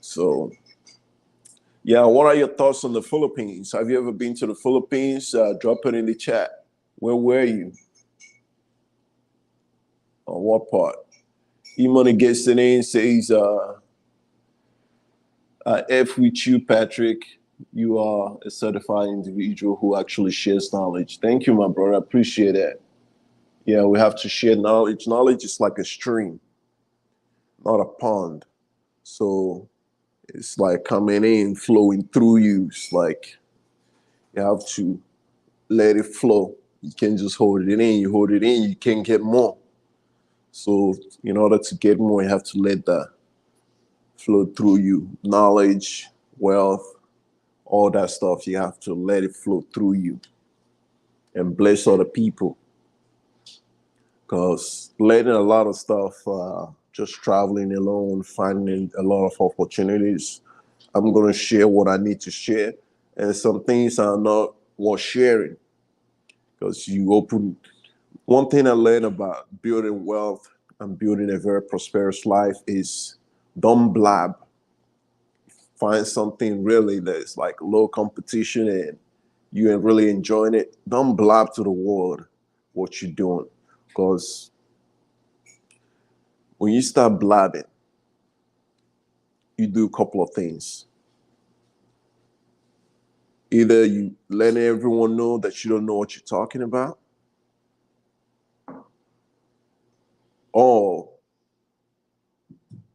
Speaker 1: So yeah, what are your thoughts on the Philippines? Have you ever been to the Philippines? Drop it in the chat. Where were you? On what part? E-Money gets it in, says, F with you, Patrick. You are a certified individual who actually shares knowledge. Thank you, my brother. I appreciate that. Yeah, we have to share knowledge. Knowledge is like a stream, not a pond. So it's like coming in, flowing through you. It's like you have to let it flow. You can't just hold it in. You hold it in, you can't get more. So in order to get more, you have to let that flow through you. Knowledge, wealth, all that stuff, you have to let it flow through you and bless other people. Because letting a lot of stuff, just traveling alone, finding a lot of opportunities, I'm going to share what I need to share. And some things are not worth sharing because you open. One thing I learned about building wealth and building a very prosperous life is don't blab. Find something really that's like low competition and you ain't really enjoying it. Don't blab to the world what you're doing. Because when you start blabbing, you do a couple of things. Either you letting everyone know that you don't know what you're talking about, or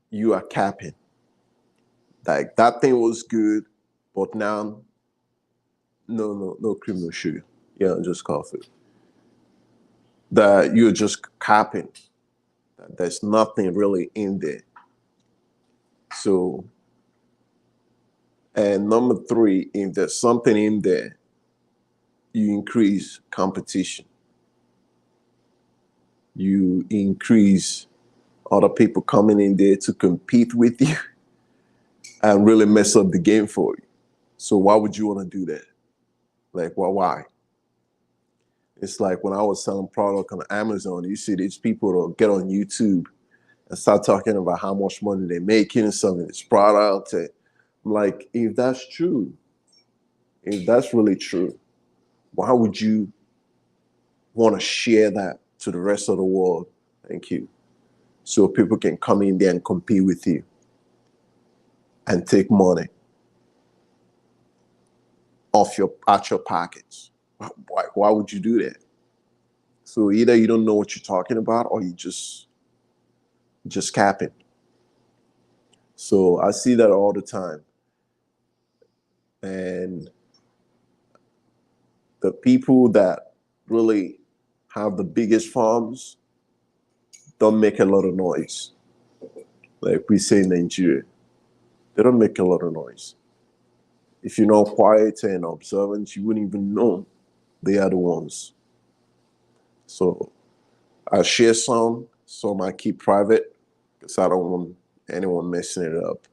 Speaker 1: you are capping. Like that thing was good, but now no cream, no sugar. Yeah, just coffee. That you're just capping. That there's nothing really in there. So, and number three, if there's something in there, you increase competition. You increase other people coming in there to compete with you and really mess up the game for you. So why would you want to do that? Like, why? It's like when I was selling product on Amazon, you see these people that get on YouTube and start talking about how much money they're making and selling this product. And I'm like, if that's true, if that's really true, why would you want to share that to the rest of the world? Thank you. So people can come in there and compete with you and take money off your at your pockets. Why would you do that? So either you don't know what you're talking about or you just capping. So I see that all the time. And the people that really have the biggest farms don't make a lot of noise. Like we say in Nigeria, they don't make a lot of noise. If you're not quiet and observant, you wouldn't even know they are the ones. So I share some I keep private because I don't want anyone messing it up.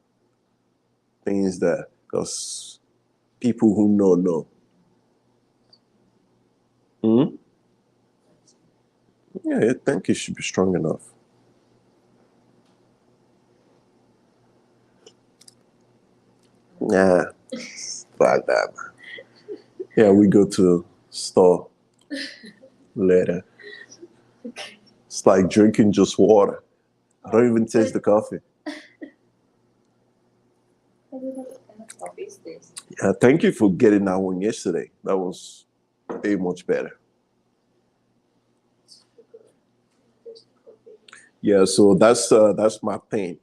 Speaker 1: Things that, because people who know. Hmm? Yeah, I think it should be strong enough. Yeah, like that. Yeah, we go to store later. It's like drinking just water. I don't even taste the coffee.
Speaker 2: What kind of coffee is this?
Speaker 1: Yeah, thank you for getting that one yesterday. That was way much better.
Speaker 2: There's coffee.
Speaker 1: Yeah, so that's my pain.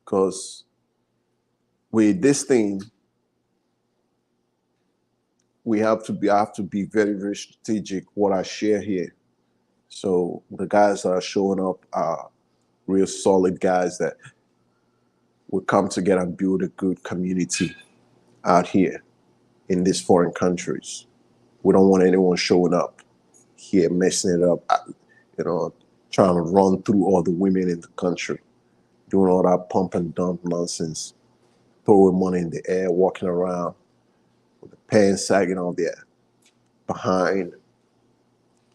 Speaker 1: Cause with this thing, I have to be very, very strategic what I share here. So the guys that are showing up are real solid guys that will come together and build a good community out here in these foreign countries. We don't want anyone showing up here messing it up, you know, trying to run through all the women in the country, doing all that pump and dump nonsense, throwing money in the air, walking around with the pants sagging off their behind,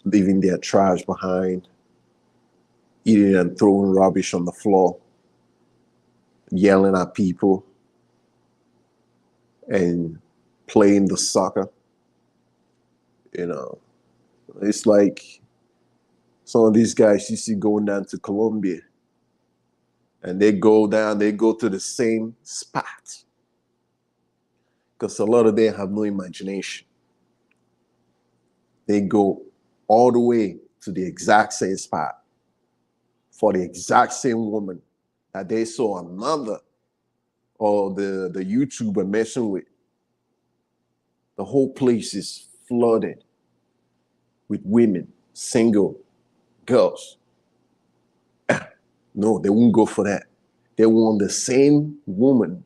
Speaker 1: leaving their trash behind, eating and throwing rubbish on the floor, yelling at people, and playing the soccer. You know, it's like some of these guys you see going down to Colombia, and they go to the same spot because a lot of them have no imagination. They go all the way to the exact same spot for the exact same woman that they saw another or the YouTuber messing with. The whole place is flooded with women, single girls. No, they won't go for that. They want the same woman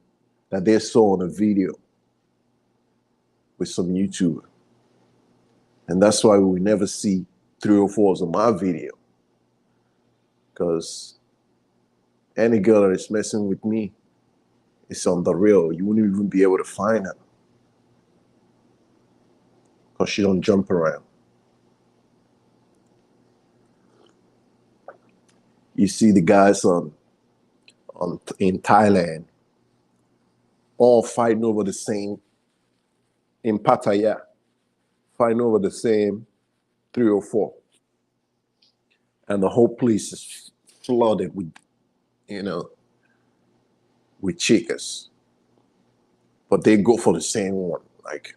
Speaker 1: that they saw on the video with some YouTuber. And that's why we never see 304s on my video. Because any girl that is messing with me is on the real. You wouldn't even be able to find her. Because she don't jump around. You see the guys in Thailand all fighting over the same in Pattaya, fighting over the same 304. And the whole place is flooded with, you know, with chicas. But they go for the same one. Like,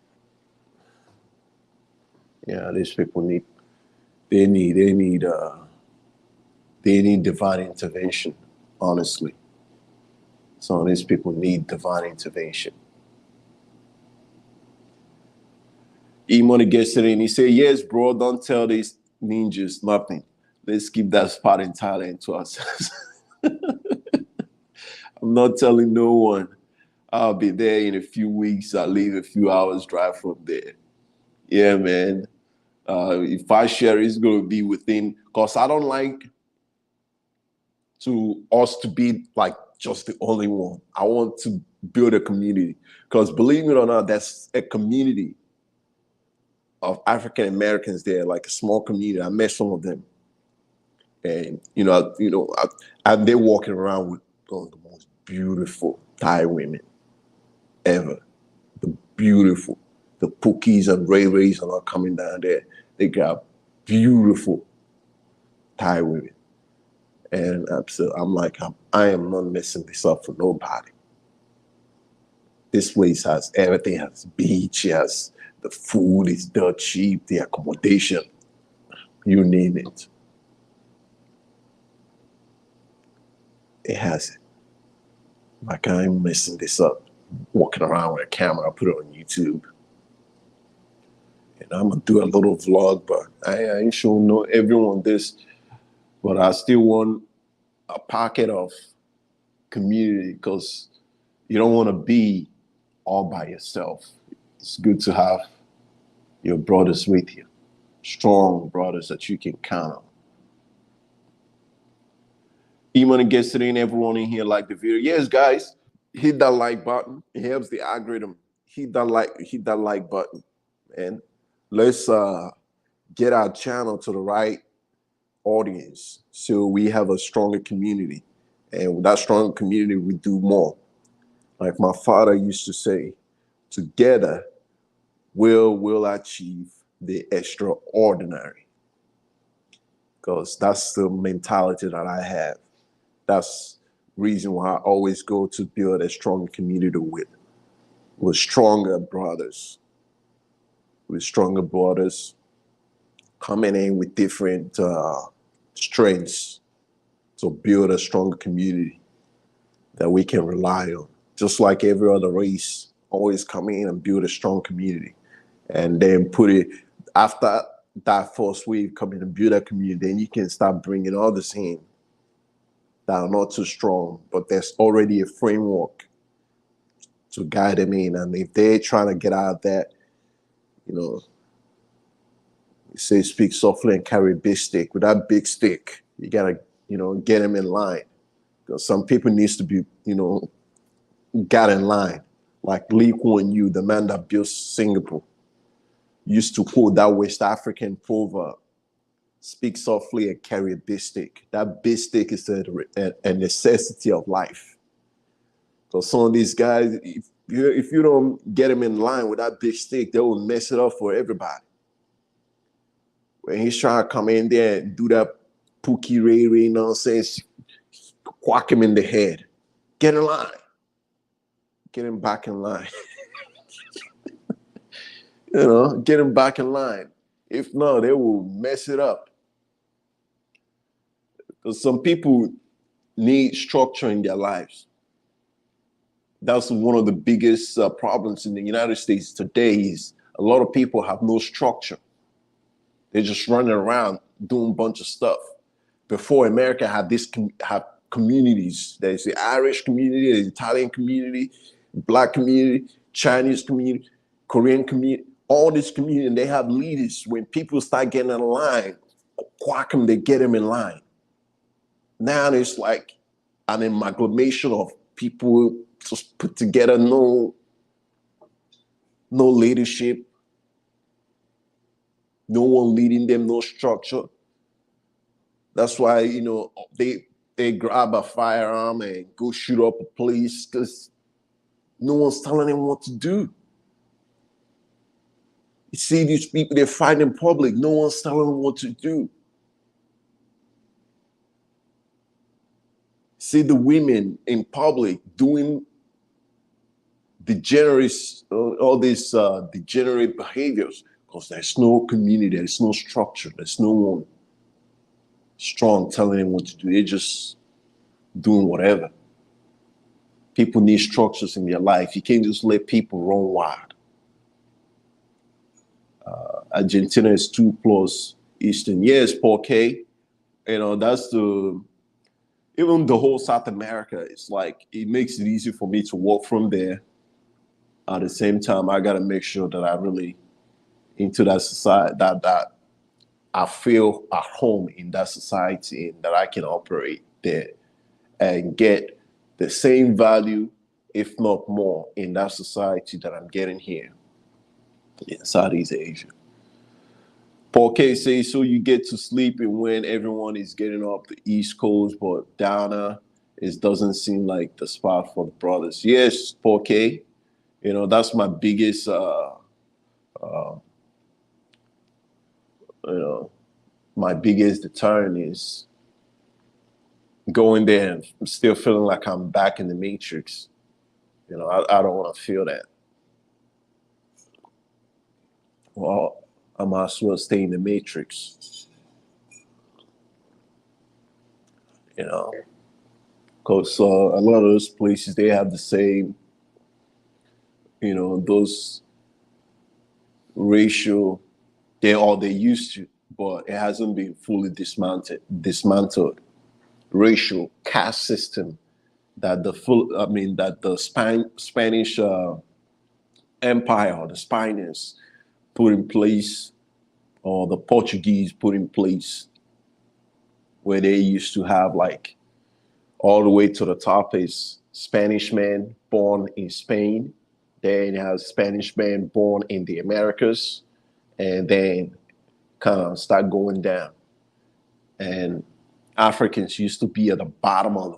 Speaker 1: yeah, these people they need they need they need divine intervention, honestly. Some of these people need divine intervention. E-Money gets it in. He said, yes, bro, don't tell these ninjas nothing. Let's keep that spot in Thailand to ourselves. I'm not telling no one. I'll be there in a few weeks. I'll leave a few hours drive from there. Yeah, man. If I share, it's going to be within, because I don't like to us to be like just the only one. I want to build a community because believe it or not, that's a community of African Americans there, like a small community. I met some of them, and and they're walking around with one of the most beautiful Thai women ever. The beautiful, the Pookies and Ray Rays are not coming down there. They got beautiful Thai women. And I'm like, I am not messing this up for nobody. This place has everything. It has beach, has the food is dirt cheap, the accommodation, you name it. It has it. Like I'm messing this up. Walking around with a camera, I put it on YouTube. And I'm gonna do a little vlog, but I ain't showing no everyone this. But I still want a pocket of community because you don't want to be all by yourself. It's good to have your brothers with you, strong brothers that you can count on. E-Money gets it in, everyone in here like the video. Yes, guys, hit that like button. It helps the algorithm. Hit that like button. And let's get our channel to the right audience so we have a stronger community. And with that stronger community, we do more. Like my father used to say, together we'll achieve the extraordinary. Because that's the mentality that I have. That's reason why I always go to build a strong community with stronger brothers, with stronger brothers coming in with different strengths to build a stronger community that we can rely on. Just like every other race, always come in and build a strong community, and then put it after that first wave coming and build a community. Then you can start bringing others in that are not too strong, but there's already a framework to guide them in. And if they're trying to get out of that, you know, you say speak softly and carry a big stick. With that big stick, you gotta, get them in line. Because some people needs to be, got in line. Like Lee Kuan Yew, the man that built Singapore, used to quote that West African proverb: "Speak softly and carry a big stick." That big stick is a necessity of life. So some of these guys, if you don't get them in line with that big stick, they will mess it up for everybody. When he's trying to come in there and do that pookie ray ray nonsense, whack him in the head. Get in line. Get him back in line. Get him back in line. If not, they will mess it up. Because some people need structure in their lives. That's one of the biggest problems in the United States today is a lot of people have no structure. They're just running around doing a bunch of stuff. Before, America had have communities. There's the Irish community, the Italian community, Black community, Chinese community, Korean community, all this community, and they have leaders. When people start getting in line, quack them, they get them in line. Now it's like an amalgamation of people just put together, no leadership, no one leading them, no structure. That's why, they grab a firearm and go shoot up a place because no one's telling them what to do. You see these people, they fight in public, no one's telling them what to do. See the women in public doing all these degenerate behaviors because there's no community, there's no structure, there's no one strong telling them what to do. They're just doing whatever. People need structures in their life. You can't just let people run wild. Argentina is 2 plus Eastern. Yes, Porque. That's even the whole South America. It's like it makes it easy for me to walk from there. At the same time, I gotta make sure that I really into that society, that I feel at home in that society and that I can operate there and get the same value, if not more, in that society that I'm getting here in Southeast Asia. Porque says, so you get to sleep and when everyone is getting up the East Coast, but down it doesn't seem like the spot for the brothers. Yes, Porque, that's my biggest, my biggest deterrent is going there and still feeling like I'm back in the Matrix. I don't want to feel that. Well, I might as well stay in the Matrix. Because a lot of those places, they have the same, those racial, they used to, but it hasn't been fully dismantled. Racial caste system that the Spanish Empire or the Spaniards put in place, or the Portuguese put in place, where they used to have like all the way to the top is Spanish man born in Spain, then you have Spanish man born in the Americas, and then kind of start going down. And Africans used to be at the bottom of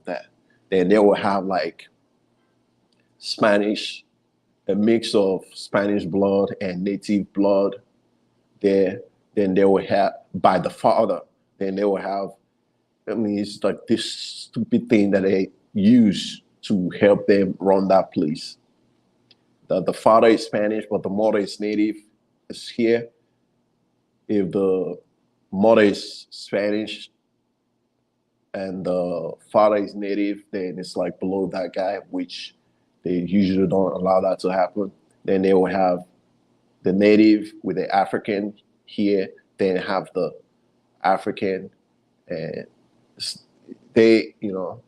Speaker 1: that. Then they will have like Spanish, a mix of Spanish blood and native blood there. Then they will have by the father. Then they will have. I mean, it's like this stupid thing that they use to help them run that place. The father is Spanish, but the mother is native. Is here. If the mother is Spanish and the father is native, then it's like below that guy, which they usually don't allow that to happen. Then they will have the native with the African here, then have the African, and they, and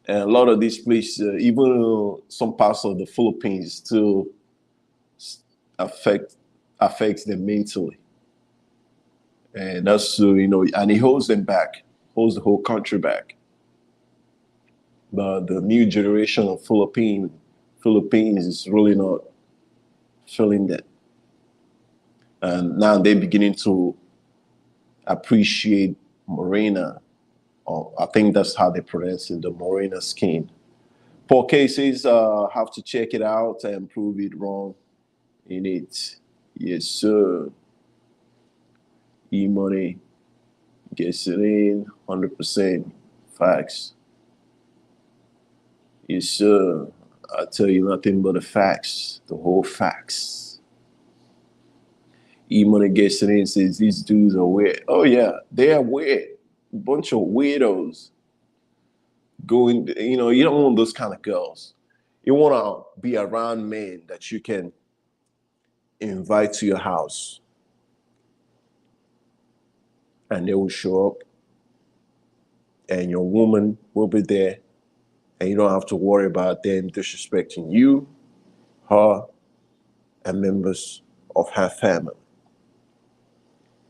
Speaker 1: a lot of these places, even some parts of the Philippines, still affect affects them mentally, and that's and it holds them back, holds the whole country back. The new generation of Philippines is really not feeling that, and now they're beginning to appreciate Morena. Or I think that's how they pronounce it, the Morena skin. Poor cases have to check it out and prove it wrong in it. Yes, sir. E-money gets it in 100% facts. Yes, sir. I tell you nothing but the facts, the whole facts. E-money gets it in says these dudes are weird. Oh yeah, they are weird. Bunch of weirdos. Going, you don't want those kind of girls. You want to be around men that you can invite to your house and they will show up and your woman will be there and you don't have to worry about them disrespecting you, her, and members of her family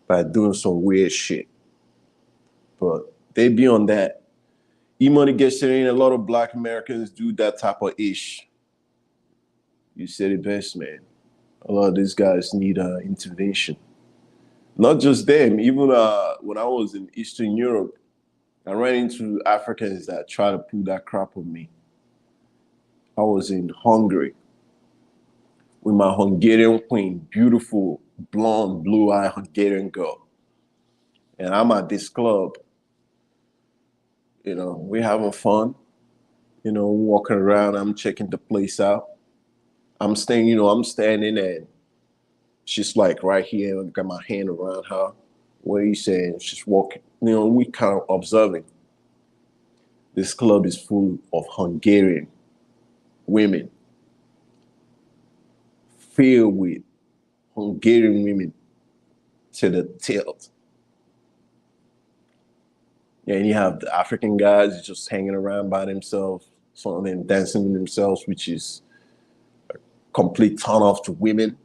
Speaker 1: by doing some weird shit. But they be on that. E-money gets it in. A lot of black Americans do that type of ish. You said it best, man. A lot of these guys need intervention. Not just them. Even when I was in Eastern Europe, I ran into Africans that try to pull that crap on me. I was in Hungary with my Hungarian queen, beautiful, blonde, blue-eyed Hungarian girl. And I'm at this club. We're having fun. Walking around. I'm checking the place out. I'm standing and she's like right here. I got my hand around her. What are you saying? She's walking. We kind of observing. This club is full of Hungarian women, filled with Hungarian women to the tilt. And you have the African guys just hanging around by themselves, some of them dancing with themselves, which is a complete turn off to women.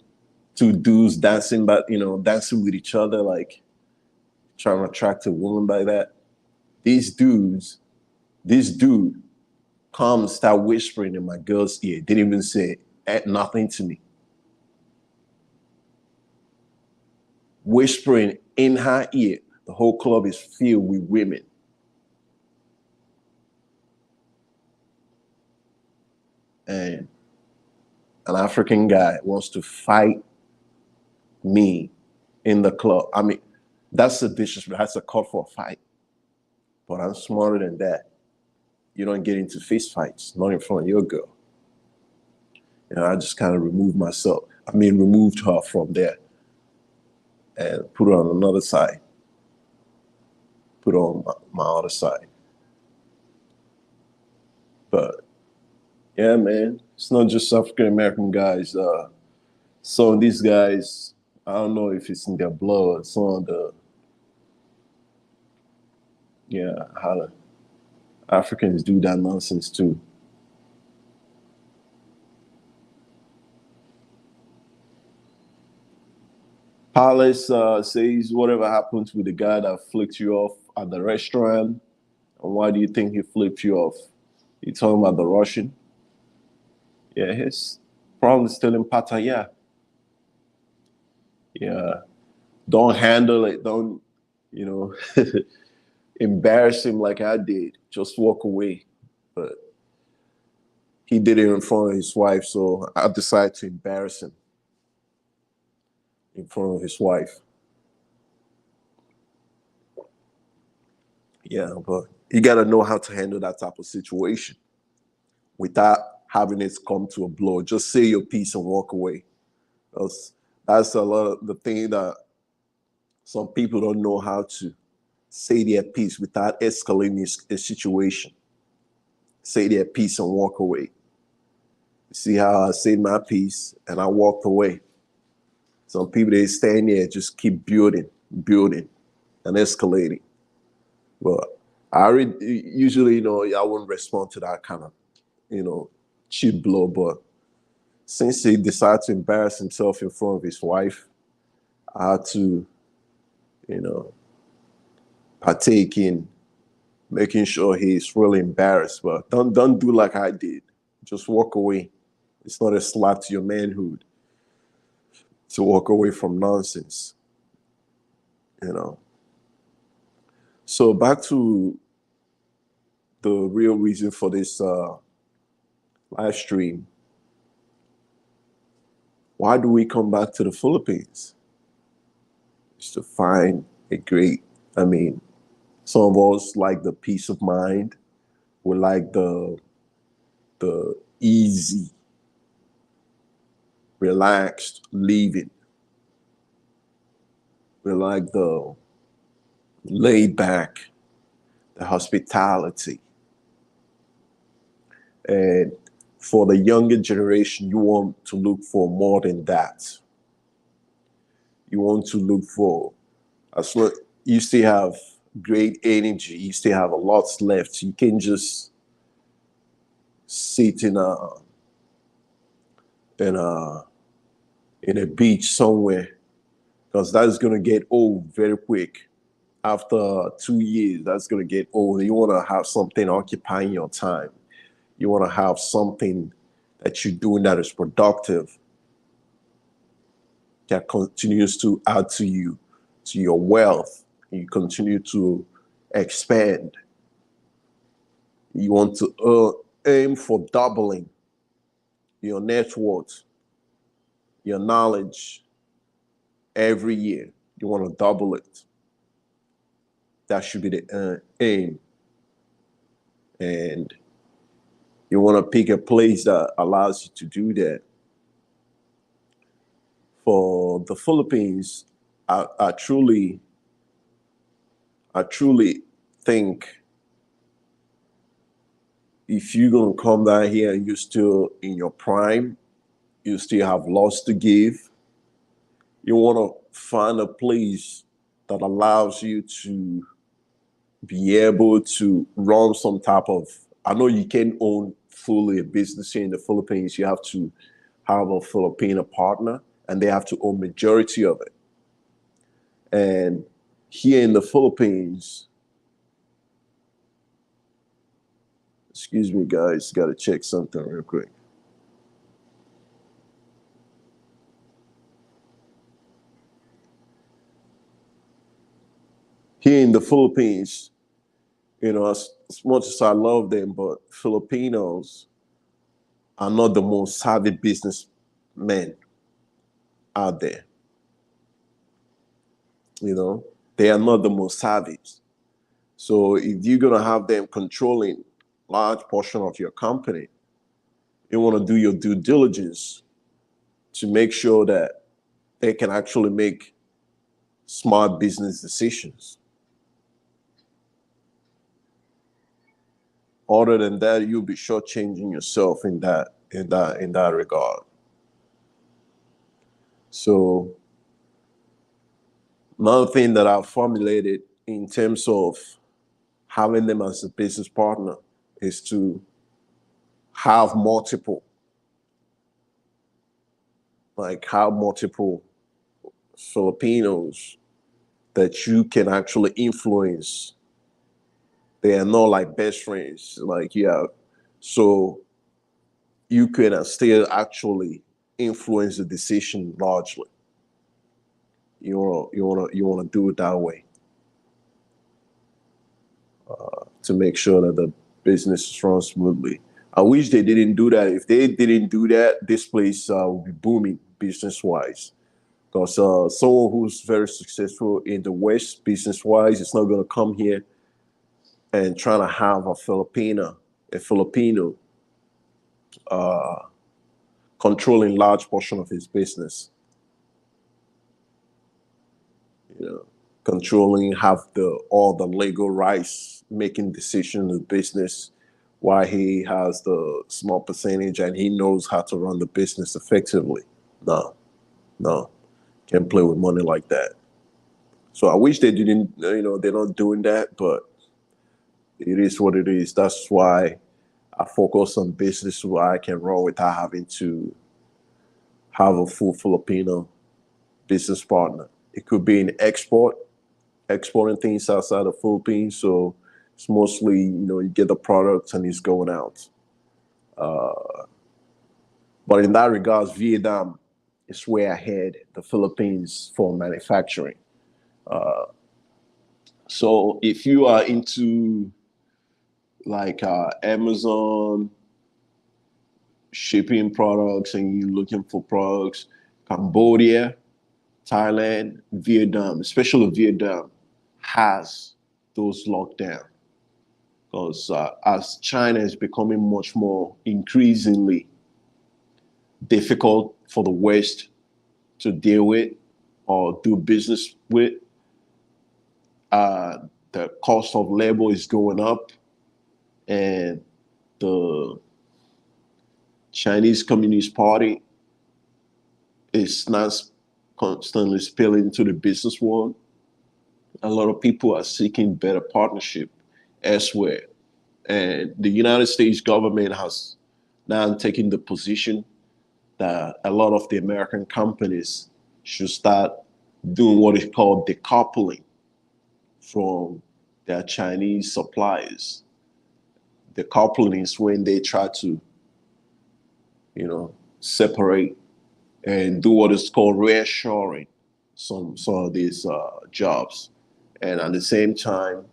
Speaker 1: Two dudes dancing, but dancing with each other, like trying to attract a woman by that. These dudes, this dude comes, start whispering in my girl's ear. Didn't even say nothing to me. Whispering in her ear. The whole club is filled with women. And an African guy wants to fight me in the club. I mean, that's a disrespect. That's a call for a fight. But I'm smarter than that. You don't get into fist fights, not in front of your girl. I just kind of removed her from there and put her on another side. Put her on my other side. But yeah, man, it's not just African American guys. Some of these guys, I don't know if it's in their blood. Some of the, how the Africans do that nonsense too. Palace says, whatever happened with the guy that flicked you off at the restaurant? And why do you think he flipped you off? You talking about the Russian? Yeah, his problem is still in Pattaya. Yeah, don't handle it. Don't, you know, embarrass him like I did. Just walk away. But He did it in front of his wife, so I decided to embarrass him in front of his wife. Yeah, but you got to know how to handle that type of situation without having it come to a blow. Just say your piece and walk away. That's, that's a lot of the thing that some people don't know how to say their piece without escalating a situation. Say their piece and walk away. See how I said my piece and I walked away. Some people, they stand there, just keep building and escalating. But usually, I wouldn't respond to that kind of, you know, cheap blow. But since he decided to embarrass himself in front of his wife, I had to, you know, partake in making sure he's really embarrassed. But don't do like I did. Just walk away. It's not a slap to your manhood to walk away from nonsense. You know. So back to the real reason for this live stream. Why do we come back to the Philippines? It's to find a great, I mean, some of us like the peace of mind. We like the easy, relaxed living. We like the laid back, the hospitality. And for the younger generation, you want to look for more than that. You want to look for, as long you still have great energy, you still have a lot left. You can just sit in a in a beach somewhere, because that's gonna get old very quick. After 2 years, that's gonna get old. You wanna have something occupying your time. You wanna have something that you're doing that is productive, that continues to add to you, to your wealth. You continue to expand. You want to aim for doubling your net worth, your knowledge every year. You want to double it. That should be the aim. And you want to pick a place that allows you to do that. For the Philippines, I truly think if you're gonna come down here and you're still in your prime, you still have lots to give, you want to find a place that allows you to be able to run some type of, I know you can't own fully a business here in the Philippines. You have to have a Filipino partner and they have to own majority of it. And here in the Philippines, excuse me guys, got to check something real quick. Here in the Philippines, as much as I love them, but Filipinos are not the most savvy businessmen out there. They are not the most savvy. So if you're gonna have them controlling large portion of your company, you want to do your due diligence to make sure that they can actually make smart business decisions. Other than that, you'll be shortchanging yourself in that regard. So another thing that I've formulated in terms of having them as a business partner is to have multiple, Filipinos that you can actually influence. They are not like best friends, so you can still actually influence the decision largely. You wanna do it that way to make sure that the business runs smoothly. I wish they didn't do that. If they didn't do that, this place would be booming business wise. Because someone who's very successful in the West business wise is not going to come here and trying to have a Filipino controlling large portion of his business. You know, controlling have the all the legal rights, making decisions in business, while he has the small percentage and he knows how to run the business effectively. No, no, can't play with money like that. So I wish they didn't. They're not doing that, but it is what it is. That's why I focus on business where I can run without having to have a full Filipino business partner. It could be in exporting things outside the Philippines. So it's mostly, you get the product and it's going out. But in that regards, Vietnam is way ahead the Philippines for manufacturing. So if you are into like Amazon shipping products and you're looking for products, Cambodia, Thailand, Vietnam, especially Vietnam, has those locked down. Because as China is becoming much more increasingly difficult for the West to deal with or do business with, the cost of labor is going up, and the Chinese Communist Party is not constantly spilling into the business world. A lot of people are seeking better partnership elsewhere. And the United States government has now taken the position that a lot of the American companies should start doing what is called decoupling from their Chinese suppliers. Decoupling is when they try to, separate and do what is called reassuring some of these jobs. And at the same time,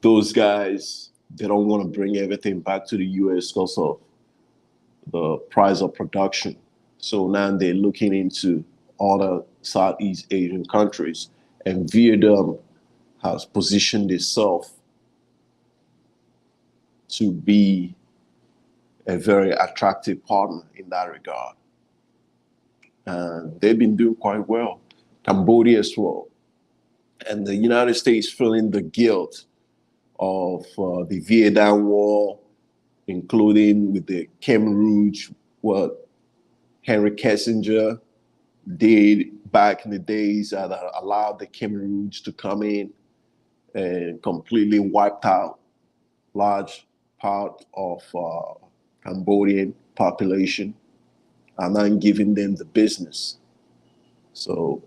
Speaker 1: those guys, they don't want to bring everything back to the US because of the price of production. So now they're looking into other Southeast Asian countries, and Vietnam has positioned itself to be a very attractive partner in that regard. And they've been doing quite well. Cambodia as well. And the United States feeling the guilt of the Vietnam War, including with the Khmer Rouge, what Henry Kissinger did back in the days that allowed the Khmer Rouge to come in and completely wiped out large part of Cambodian population and not giving them the business. So,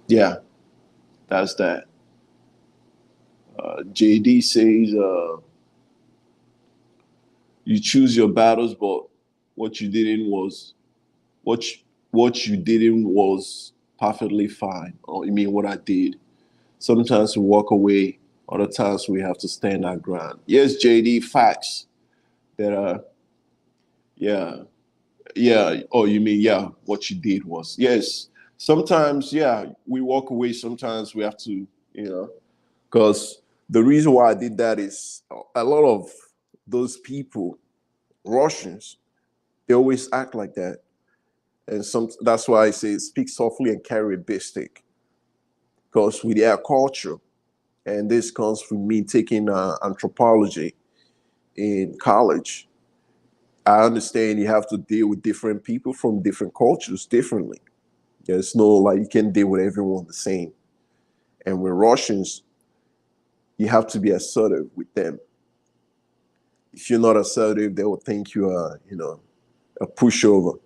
Speaker 1: yeah, that's that. JD says, you choose your battles, but what you didn't was what you, what you didn't was perfectly fine. Or you mean what I did? Sometimes we walk away, other times we have to stand our ground. Yes, JD, facts. There are, yeah, yeah. Oh, you mean, yeah, what you did was. Yes, sometimes, yeah, we walk away. Sometimes we have to, because the reason why I did that is a lot of those people, Russians, they always act like that. And that's why I say speak softly and carry a big stick. Because with their culture, and this comes from me taking anthropology in college, I understand you have to deal with different people from different cultures differently. There's no, like, you can't deal with everyone the same. And with Russians, you have to be assertive with them. If you're not assertive, they will think you are, a pushover,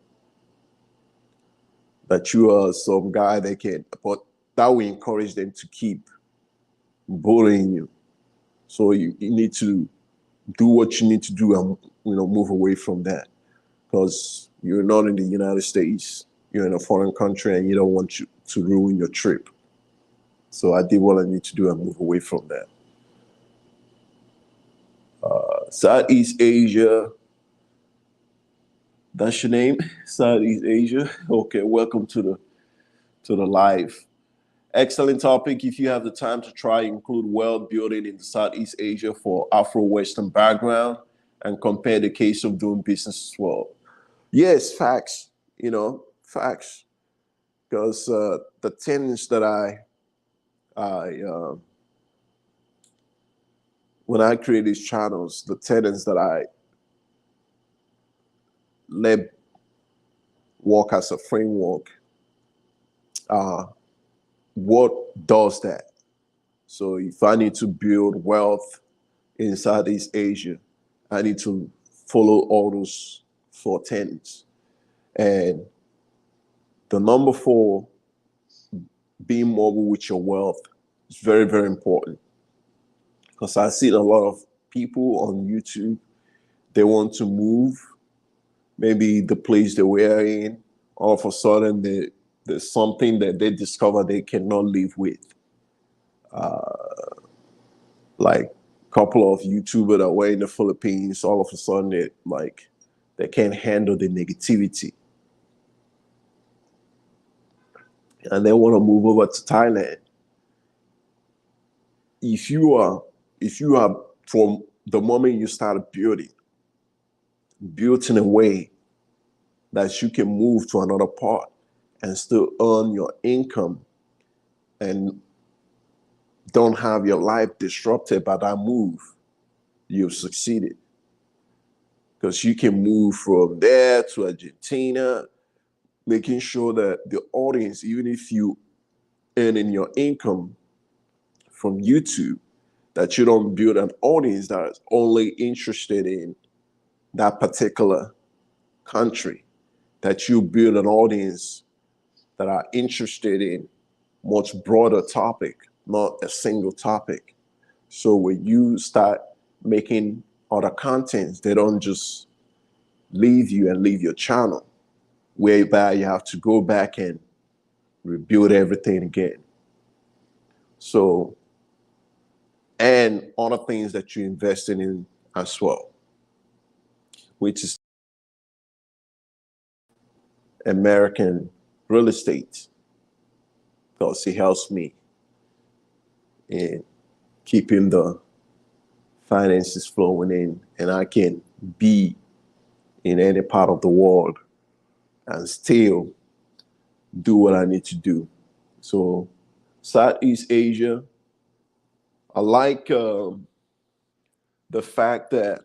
Speaker 1: that you are some guy they can, but that will encourage them to keep bullying you. So you need to do what you need to do and, move away from that, because you're not in the United States, you're in a foreign country, and you don't want you to ruin your trip. So I did what I need to do and move away from that. Southeast Asia. That's your name, Southeast Asia. Okay, welcome to the live. Excellent topic. If you have the time to try, include wealth building in Southeast Asia for Afro-Western background and compare the case of doing business as well. Yes, facts. Facts. Because the tenants that I when I create these channels, the tenants that I let work as a framework, uh, what does that? So if I need to build wealth in Southeast Asia, I need to follow all those four tenets. And the number four, being mobile with your wealth, is very, very important. Because I see a lot of people on YouTube, they want to move, maybe the place they were in, all of a sudden there's something that they discover they cannot live with. Like a couple of YouTubers that were in the Philippines, all of a sudden they can't handle the negativity. And they want to move over to Thailand. If you are, if you are from the moment you start building, built in a way that you can move to another part and still earn your income and don't have your life disrupted by that move, you've succeeded. Because you can move from there to Argentina, making sure that the audience, even if you earning your income from YouTube, that you don't build an audience that is only interested in that particular country, that you build an audience that are interested in much broader topic, not a single topic. So when you start making other contents, they don't just leave you and leave your channel, whereby you have to go back and rebuild everything again. So, and other things that you're investing in as well, which is American real estate, because it helps me in keeping the finances flowing in, and I can be in any part of the world and still do what I need to do. So, Southeast Asia, I like the fact that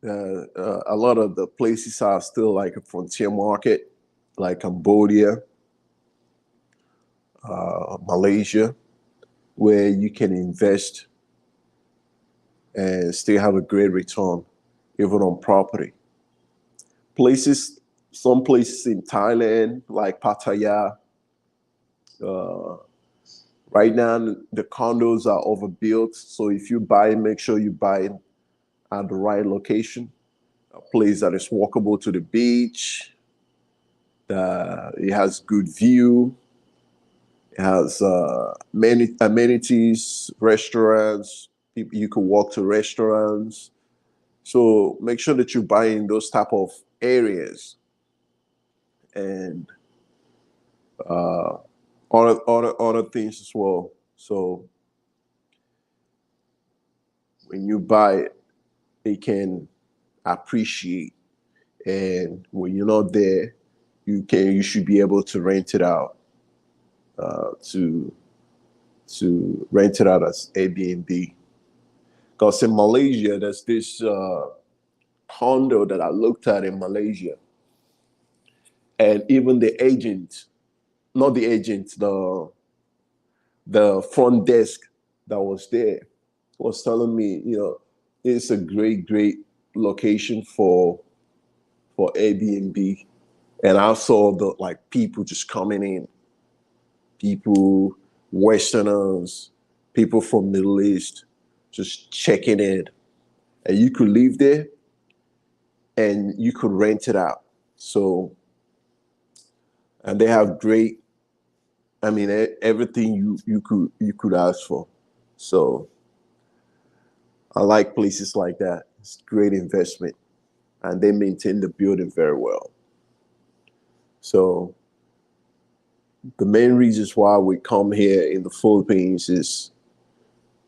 Speaker 1: a lot of the places are still like a frontier market, like Cambodia, Malaysia, where you can invest and still have a great return, even on property. Places, some places in Thailand, like Pattaya, right now the condos are overbuilt. So if you buy, make sure you buy at the right location, a place that is walkable to the beach, that it has good view, it has many amenities, restaurants. You can walk to restaurants. So make sure that you buy in those type of areas, and other things as well. So when you buy it, it can appreciate, and when you're not there, you should be able to rent it out, to rent it out as Airbnb. Because in Malaysia, there's this condo that I looked at in Malaysia, and even the agent, not the agent, the front desk that was there was telling me, it's a great location for Airbnb. And I saw the like people just coming in, people, Westerners, people from Middle East, just checking in. And you could live there and you could rent it out. So, and they have great, I mean, everything you could ask for. So I like places like that. It's great investment, and they maintain the building very well. So the main reasons why we come here in the Philippines is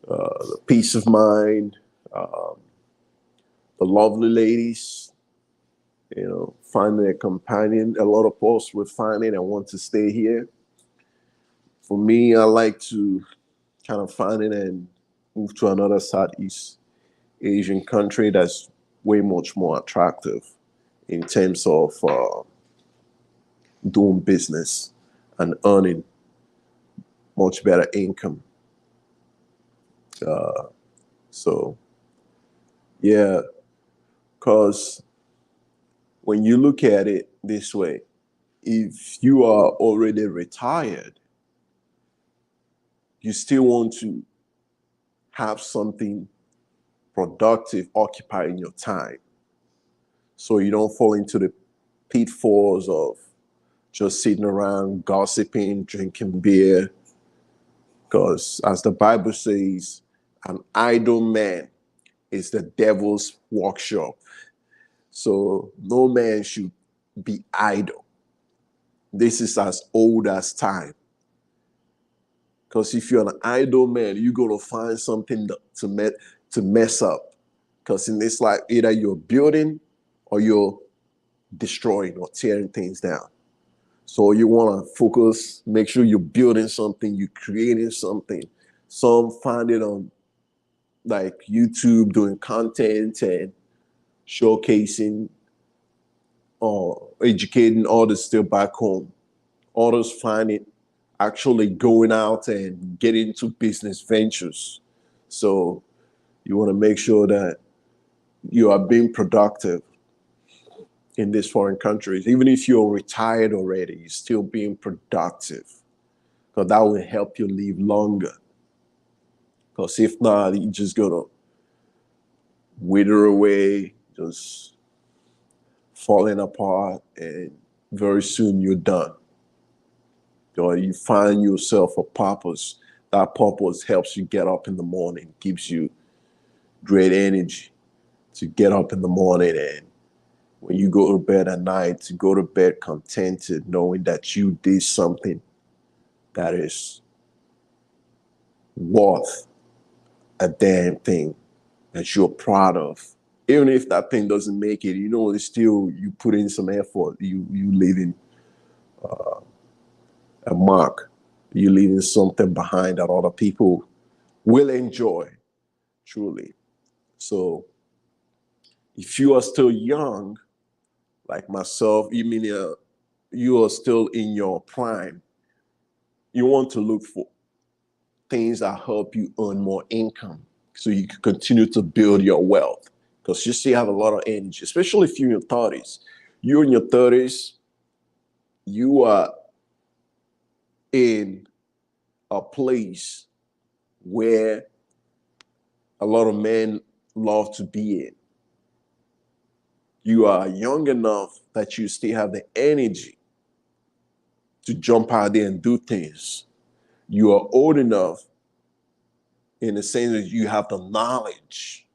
Speaker 1: the peace of mind, um, the lovely ladies, finding a companion. A lot of us would find it and want to stay here. For me, I like to kind of find it and move to another Southeast Asian country that's way much more attractive in terms of doing business and earning much better income. Uh, so, yeah, because when you look at it this way, if you are already retired, you still want to have something productive occupying your time so you don't fall into the pitfalls of just sitting around gossiping, drinking beer. Because as the Bible says, an idle man is the devil's workshop. So no man should be idle. This is as old as time. Because if you're an idle man, you're going to find something to mess up. Because in this life, either you're building or you're destroying or tearing things down. So you want to focus, make sure you're building something, you're creating something. Some find it on like YouTube doing content and showcasing or educating others still back home. Others find it actually going out and getting into business ventures. So you want to make sure that you are being productive in these foreign countries. Even if you're retired already, you're still being productive because that will help you live longer. Because if not, you're just going to wither away, just falling apart, and very soon you're done. Or you find yourself a purpose. That purpose helps you get up in the morning, gives you great energy to get up in the morning, and when you go to bed at night, to go to bed contented, knowing that you did something that is worth a damn thing that you're proud of. Even if that thing doesn't make it, it's still you put in some effort. You leaving a mark. You leaving something behind that other people will enjoy, truly. So if you are still young, like myself, you are still in your prime, you want to look for things that help you earn more income so you can continue to build your wealth because you still have a lot of energy, especially if you're in your 30s. You're in your 30s, you are in a place where a lot of men love to be in. You are young enough that you still have the energy to jump out there and do things. You are old enough in the sense that you have the knowledge.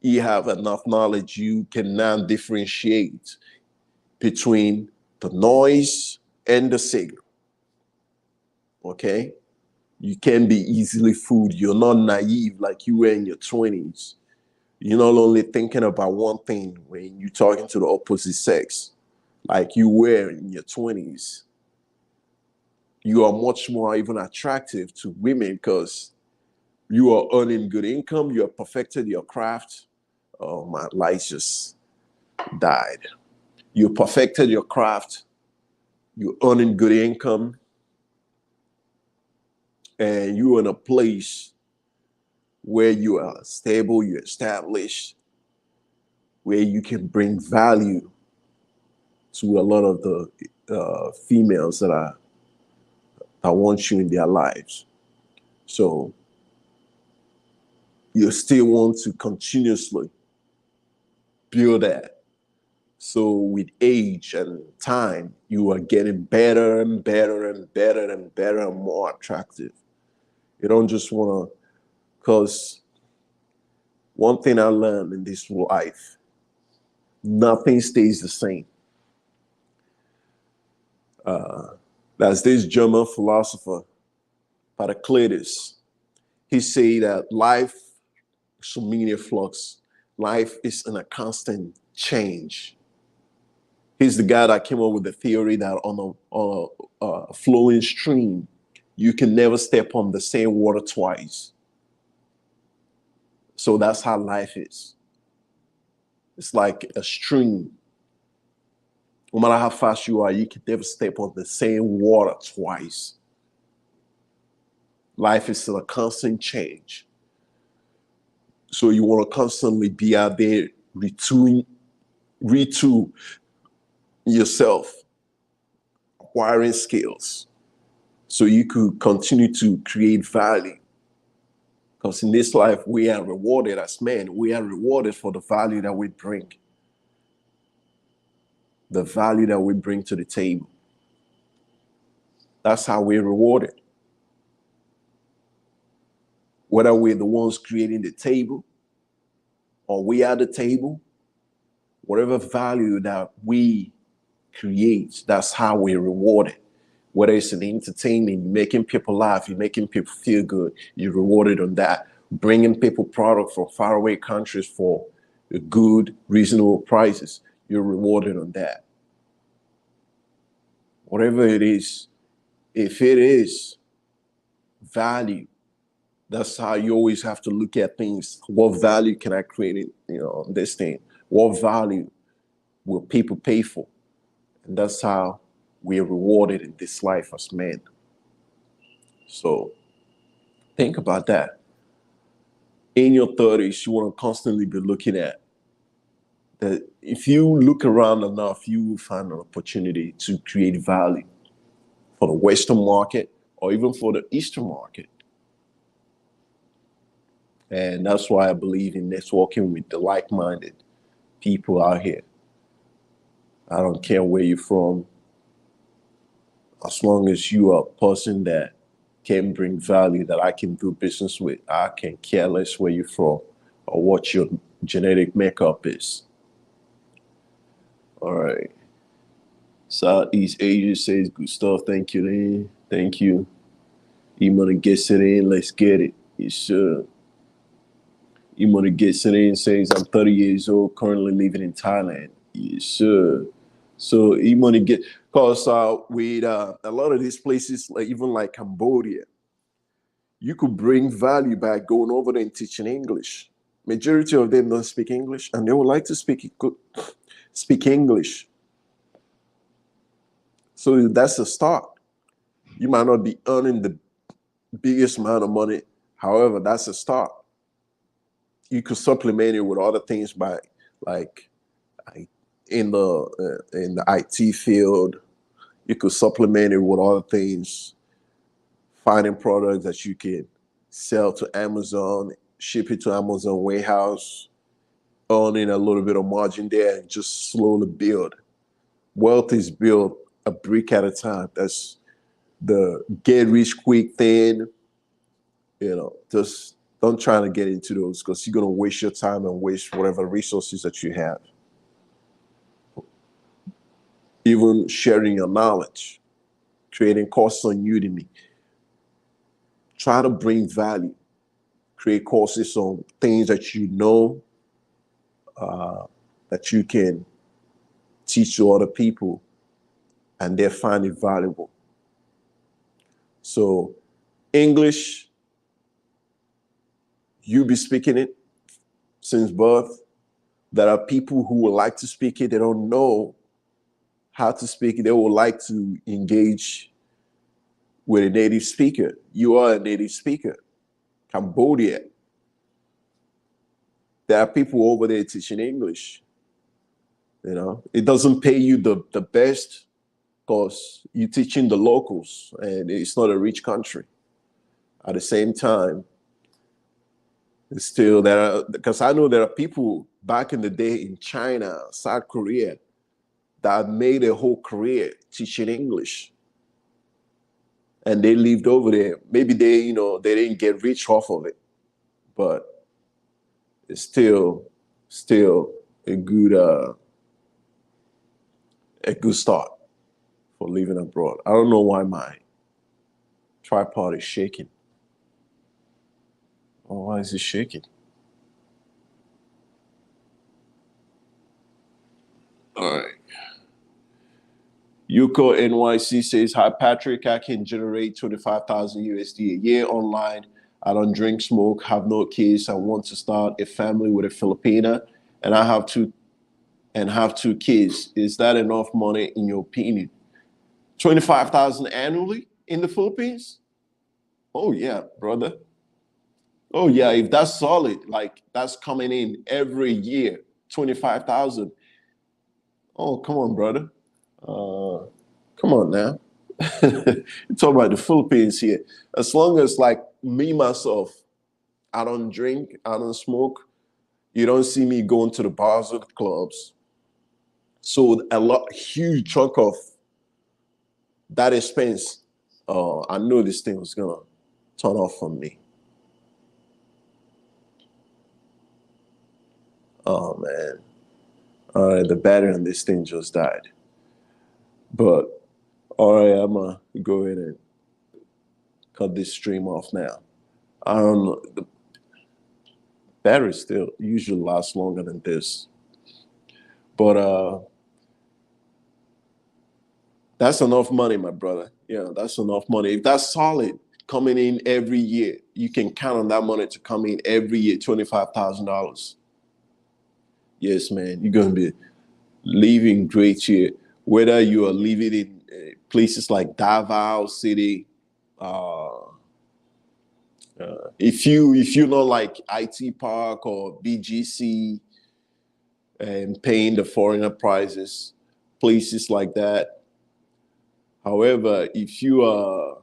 Speaker 1: You have enough knowledge, you can now differentiate between the noise and the signal. Okay? You can be easily fooled. You're not naive like you were in your 20s. You're not only thinking about one thing when you're talking to the opposite sex, like you were in your 20s. You are much more even attractive to women because you are earning good income, you have perfected your craft. Oh, my lights just died. You perfected your craft, you're earning good income, and you're in a place where you are stable, you're established, where you can bring value to a lot of the females that want you in their lives. So you still want to continuously build that. So with age and time, you are getting better and better and better and better and more attractive. You don't just want to Because one thing I learned in this life, nothing stays the same. That's this German philosopher, Heraclitus. He said that life is a linear flux. Life is in a constant change. He's the guy that came up with the theory that on a flowing stream, you can never step on the same water twice. So that's how life is. It's like a stream. No matter how fast you are, you can never step on the same water twice. Life is still a constant change. So you want to constantly be out there retool yourself, acquiring skills, so you could continue to create value. Because in this life, we are rewarded as men. We are rewarded for the value that we bring. The value that we bring to the table. That's how we're rewarded. Whether we're the ones creating the table or we are the table, whatever value that we create, that's how we're rewarded. Whether it's in entertainment, making people laugh, you're making people feel good, you're rewarded on that. Bringing people product from faraway countries for good, reasonable prices, you're rewarded on that. Whatever it is, if it is value, that's how you always have to look at things. What value can I create in this thing? What value will people pay for? And that's how we are rewarded in this life as men. So think about that. In your 30s, you want to constantly be looking at that. If you look around enough, you will find an opportunity to create value for the Western market or even for the Eastern market. And that's why I believe in networking with the like-minded people out here. I don't care where you're from, as long as you are a person that can bring value that I can do business with. I can care less where you're from or what your genetic makeup is. All right. Southeast Asia says good stuff. Thank you, Lynn. Thank you. E-Money gets it in. Let's get it. Yes, sir. E-Money gets it in. Says I'm 30 years old, currently living in Thailand. Yes, sir. So E-Money get, because with a lot of these places, like even like Cambodia, you could bring value by going over there and teaching English. Majority of them don't speak English, and they would like to speak English. So that's a start. You might not be earning the biggest amount of money. However, that's a start. You could supplement it with other things by, like, in the IT field. You could supplement it with other things, finding products that you can sell to Amazon, ship it to Amazon warehouse, earning a little bit of margin there, and just slowly build. Wealth is built a brick at a time. That's the get rich quick thing. Just don't try to get into those, because you're going to waste your time and waste whatever resources that you have. Even sharing your knowledge, creating courses on Udemy. Try to bring value. Create courses on things that you know, that you can teach to other people and they find it valuable. So English, you be speaking it since birth. There are people who would like to speak it. They don't know how to speak it. They would like to engage with a native speaker. You are a native speaker. Cambodia, there are people over there teaching English. It doesn't pay you the best, because you're teaching the locals and it's not a rich country. At the same time, it's still there, because I know there are people back in the day in China, South Korea, that made a whole career teaching English. And they lived over there. Maybe they didn't get rich off of it, but it's still a good start for living abroad. I don't know why my tripod is shaking. Oh, why is it shaking? All right. Yuko NYC says, "Hi Patrick, I can generate 25,000 USD a year online. I don't drink, smoke, have no kids. I want to start a family with a Filipina, and I have two kids. Is that enough money in your opinion? 25,000 annually in the Philippines? Oh yeah, brother. Oh yeah, if that's solid, like that's coming in every year, 25,000. Oh, come on, brother. Uh, Come on now. You're talking about the Philippines here. As long as like me myself, I don't drink, I don't smoke. You don't see me going to the bars or the clubs. So huge chunk of that expense, I knew this thing was gonna turn off from me. Oh man. All right, the battery on this thing just died. But all right, I'm gonna go ahead and cut this stream off now. I don't know. The battery still usually lasts longer than this. But that's enough money, my brother. Yeah, that's enough money. If that's solid coming in every year, you can count on that money to come in every year, $25,000. Yes, man, you're gonna be living great here. Whether you are living in places like Davao City, uh, if you know like IT Park or BGC and paying the foreigner prices, places like that. However, if you are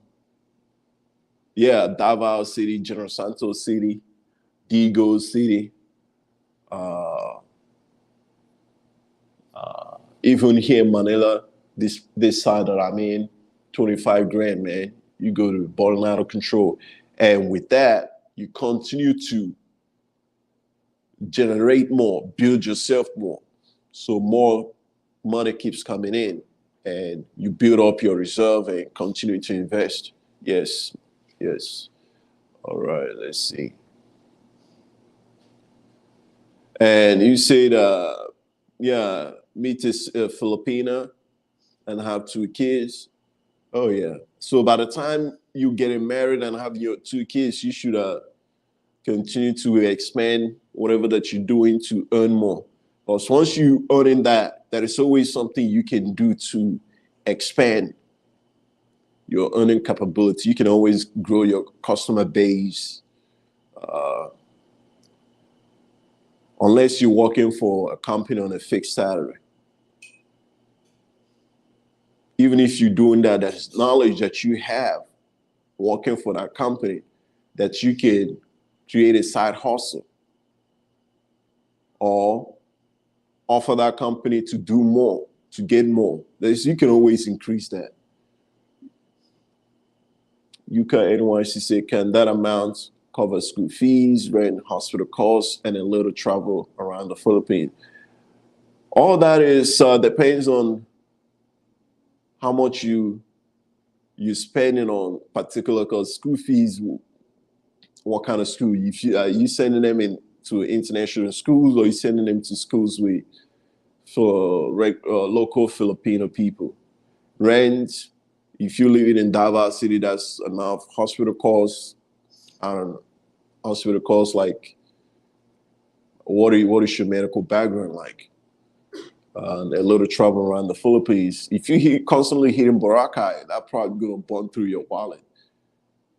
Speaker 1: Davao City, General Santos City, Digo City, uh, even here in Manila, this side that I'm in, 25 grand, man. You go to balling out of control. And with that, you continue to generate more, build yourself more. So more money keeps coming in and you build up your reserve and continue to invest. Yes, yes. All right, let's see. And you said, meet this Filipina and have two kids. Oh yeah. So by the time you getting married and have your two kids, you should continue to expand whatever that you're doing to earn more. Because once you earning that, there is always something you can do to expand your earning capability. You can always grow your customer base. Unless you're working for a company on a fixed salary. Even if you're doing that, there's knowledge that you have working for that company that you can create a side hustle or offer that company to do more, to get more. You can always increase that. Yuka NYC say, can that amount cover school fees, rent, hospital costs, and a little travel around the Philippines? All that is depends on how much you spending on particular cause school fees. What kind of school? If you sending them in to international schools or you sending them to schools with for local Filipino people? Rent. If you live in Davao City, that's enough. Hospital costs. I don't know. Hospital costs like what is your medical background like? A little travel around the Philippines. If you constantly hitting Boracay, that probably gonna burn through your wallet.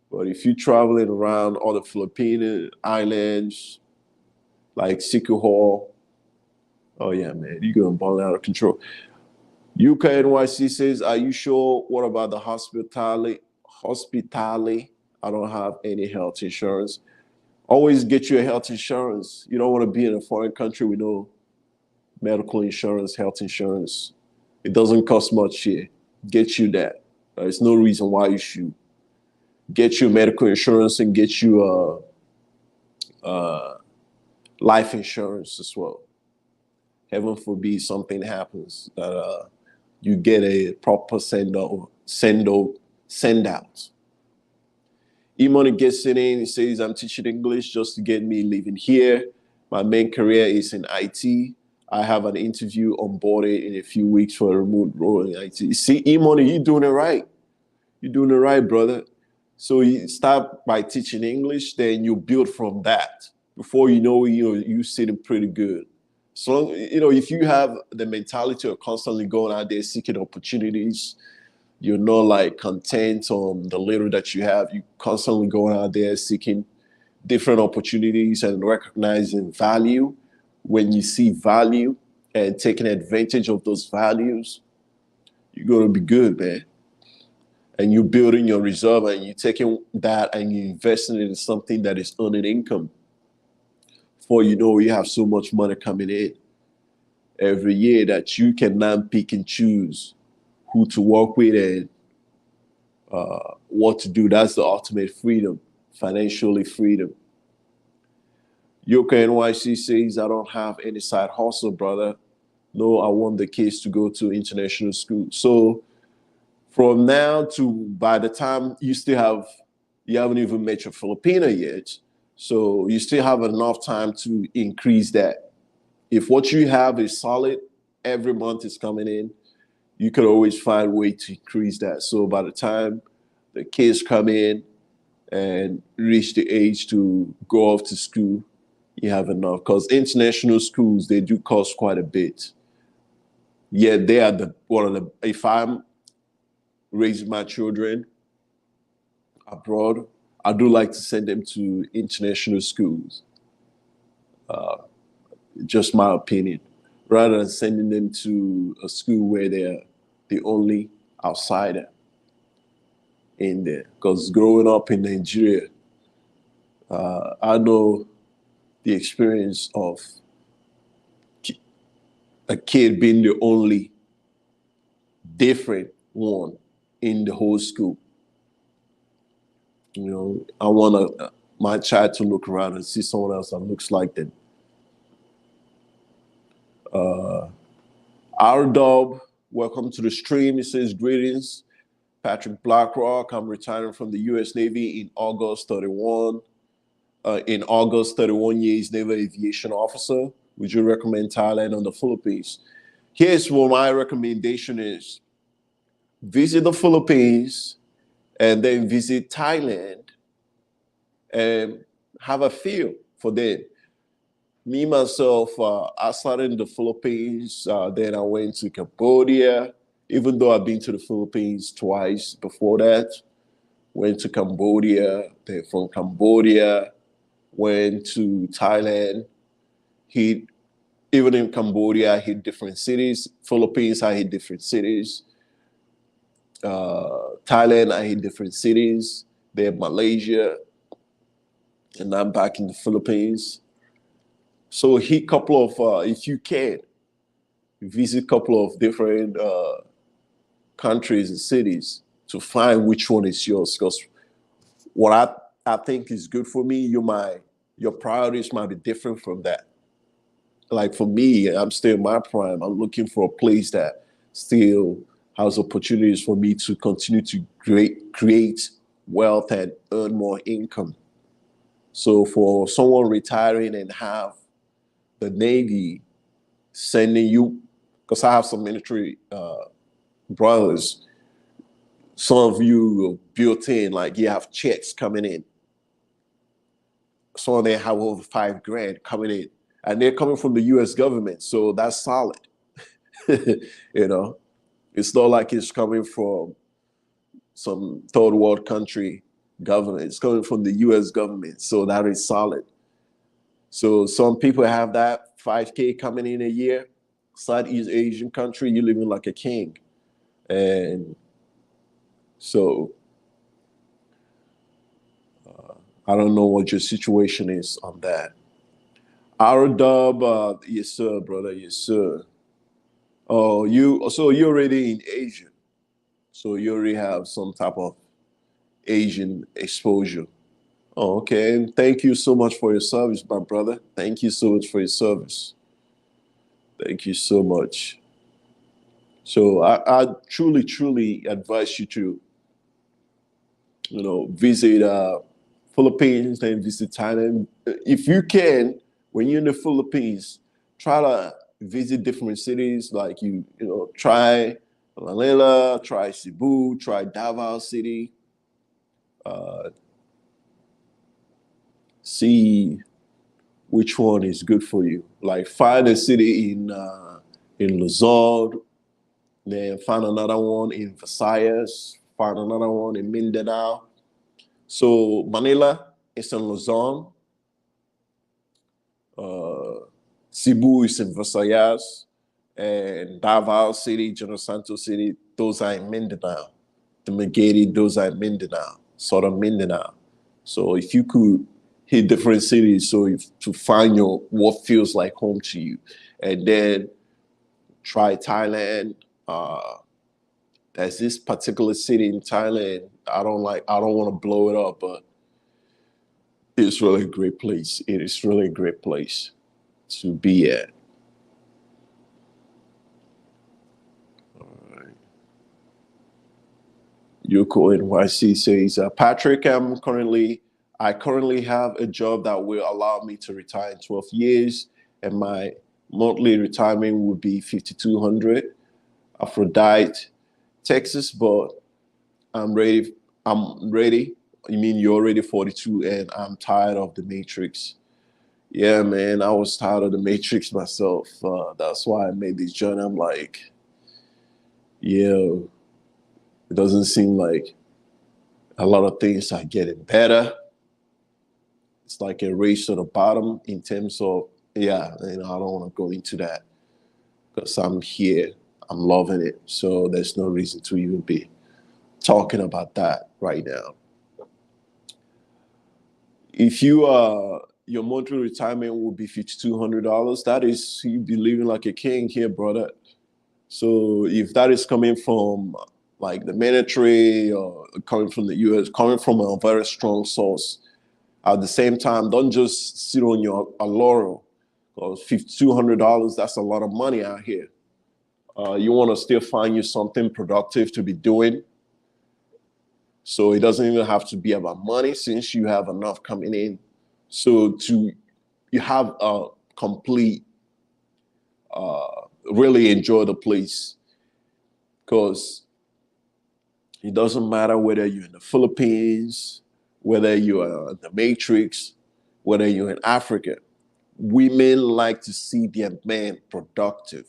Speaker 1: But if you're traveling around all the Filipino islands, like Siquijor, oh yeah, man, you're gonna burn out of control. UK NYC says, are you sure? What about the hospitality? Hospitality. I don't have any health insurance. Always get you a health insurance. You don't want to be in a foreign country with no medical insurance, health insurance. It doesn't cost much here. Get you that. There's no reason why you should get you medical insurance and get you life insurance as well. Heaven forbid something happens that you get a proper send out. E-money gets it in. He says, I'm teaching English just to get me living here. My main career is in IT. I have an interview on board in a few weeks for a remote role in IT. See, E-money, you're doing it right. You're doing it right, brother. So you start by teaching English, then you build from that. Before you know, you're sitting pretty good. So, if you have the mentality of constantly going out there seeking opportunities, you're not like content on the little that you have. You constantly going out there seeking different opportunities and recognizing value. When you see value and taking advantage of those values, you're gonna be good, man. And you're building your reserve and you're taking that and you're investing it in something that is earning income. For you have so much money coming in every year that you can now pick and choose who to work with and what to do. That's the ultimate freedom, financially freedom. Yoka NYC says, I don't have any side hustle, brother. No, I want the kids to go to international school. So from now to by the time you haven't even met your Filipino yet. So you still have enough time to increase that. If what you have is solid, every month is coming in, you could always find a way to increase that. So by the time the kids come in and reach the age to go off to school, you have enough. Because international schools, they do cost quite a bit. Yeah, they are if I'm raising my children abroad, I do like to send them to international schools. Just my opinion. Rather than sending them to a school where they're the only outsider in there. Because growing up in Nigeria, I know the experience of a kid being the only different one in the whole school. I want my child to look around and see someone else that looks like them. Our dub, welcome to the stream. He says, greetings. Patrick Blackrock, I'm retiring from the U.S. Navy in August 31. In August 31 years, Naval Aviation Officer. Would you recommend Thailand or the Philippines? Here's what my recommendation is. Visit the Philippines and then visit Thailand and have a feel for them. Me, myself, I started in the Philippines. Then I went to Cambodia, even though I've been to the Philippines twice before that. Went to Cambodia, then from Cambodia, went to Thailand. Even in Cambodia, I hit different cities. Philippines, I hit different cities. Thailand, I hit different cities. Then Malaysia, and I'm back in the Philippines. So hit couple of, if you can, visit a couple of different countries and cities to find which one is yours. Because what I think is good for me, your priorities might be different from that. Like for me, I'm still in my prime. I'm looking for a place that still has opportunities for me to continue to create wealth and earn more income. So for someone retiring and have the Navy sending you, because I have some military brothers, some of you are built in, like you have checks coming in. Some of them have over $5,000 coming in, and they're coming from the U.S. government, so that's solid. you know, it's not like it's coming from some third world country government. It's coming from the U.S. government, so that is solid. So some people have that 5K coming in a year. Southeast Asian country, you're living like a king. And so I don't know what your situation is on that. Our dub, yes sir, brother, yes sir. Oh, you're already in Asia, so you already have some type of Asian exposure. Oh, okay. Thank you so much for your service, my brother. Thank you so much for your service. Thank you so much. So I truly, truly advise you to, visit Philippines and visit Thailand. If you can, when you're in the Philippines, try to visit different cities. Like try Manila, try Cebu, try Davao City. Uh, See which one is good for you. Like find a city in Luzon, then find another one in Versailles, find another one in Mindanao. So Manila is in Luzon, uh, Cebu is in Versailles, and Davao City, General Santos City, those are in Mindanao. The Magadi, those are in Mindanao, southern Mindanao. So if you could hit different cities, so to find your what feels like home to you, and then try Thailand. There's this particular city in Thailand. I don't want to blow it up, but it's really a great place. It is really a great place to be at. Yoko NYC says, Patrick, I currently have a job that will allow me to retire in 12 years, and my monthly retirement would be 5,200. Aphrodite, Texas, but I'm ready. I'm ready. You mean you're already 42 and I'm tired of the Matrix? Yeah, man, I was tired of the Matrix myself. That's why I made this journey. I'm like, yeah, it doesn't seem like a lot of things are getting better. It's like a race to the bottom in terms of, yeah, I don't want to go into that because I'm here. I'm loving it. So there's no reason to even be talking about that right now. If your monthly retirement will be $5,200, that is you be living like a king here, brother. So if that is coming from like the military or coming from the US, coming from a very strong source, at the same time, don't just sit on your a laurel. Because $5,200, that's a lot of money out here. You want to still find you something productive to be doing. So it doesn't even have to be about money since you have enough coming in. So you have a complete, really enjoy the place because it doesn't matter whether you're in the Philippines, whether you are in the Matrix, whether you're in Africa. Women like to see their man productive.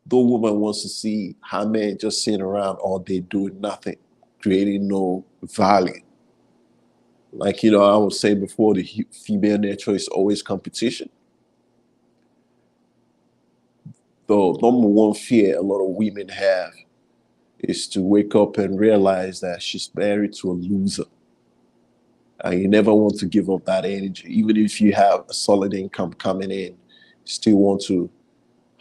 Speaker 1: The woman wants to see her man just sitting around all day doing nothing, creating no value. Like, I was saying before, the female nature is always competition. The number one fear a lot of women have is to wake up and realize that she's married to a loser. And you never want to give up that energy. Even if you have a solid income coming in, you still want to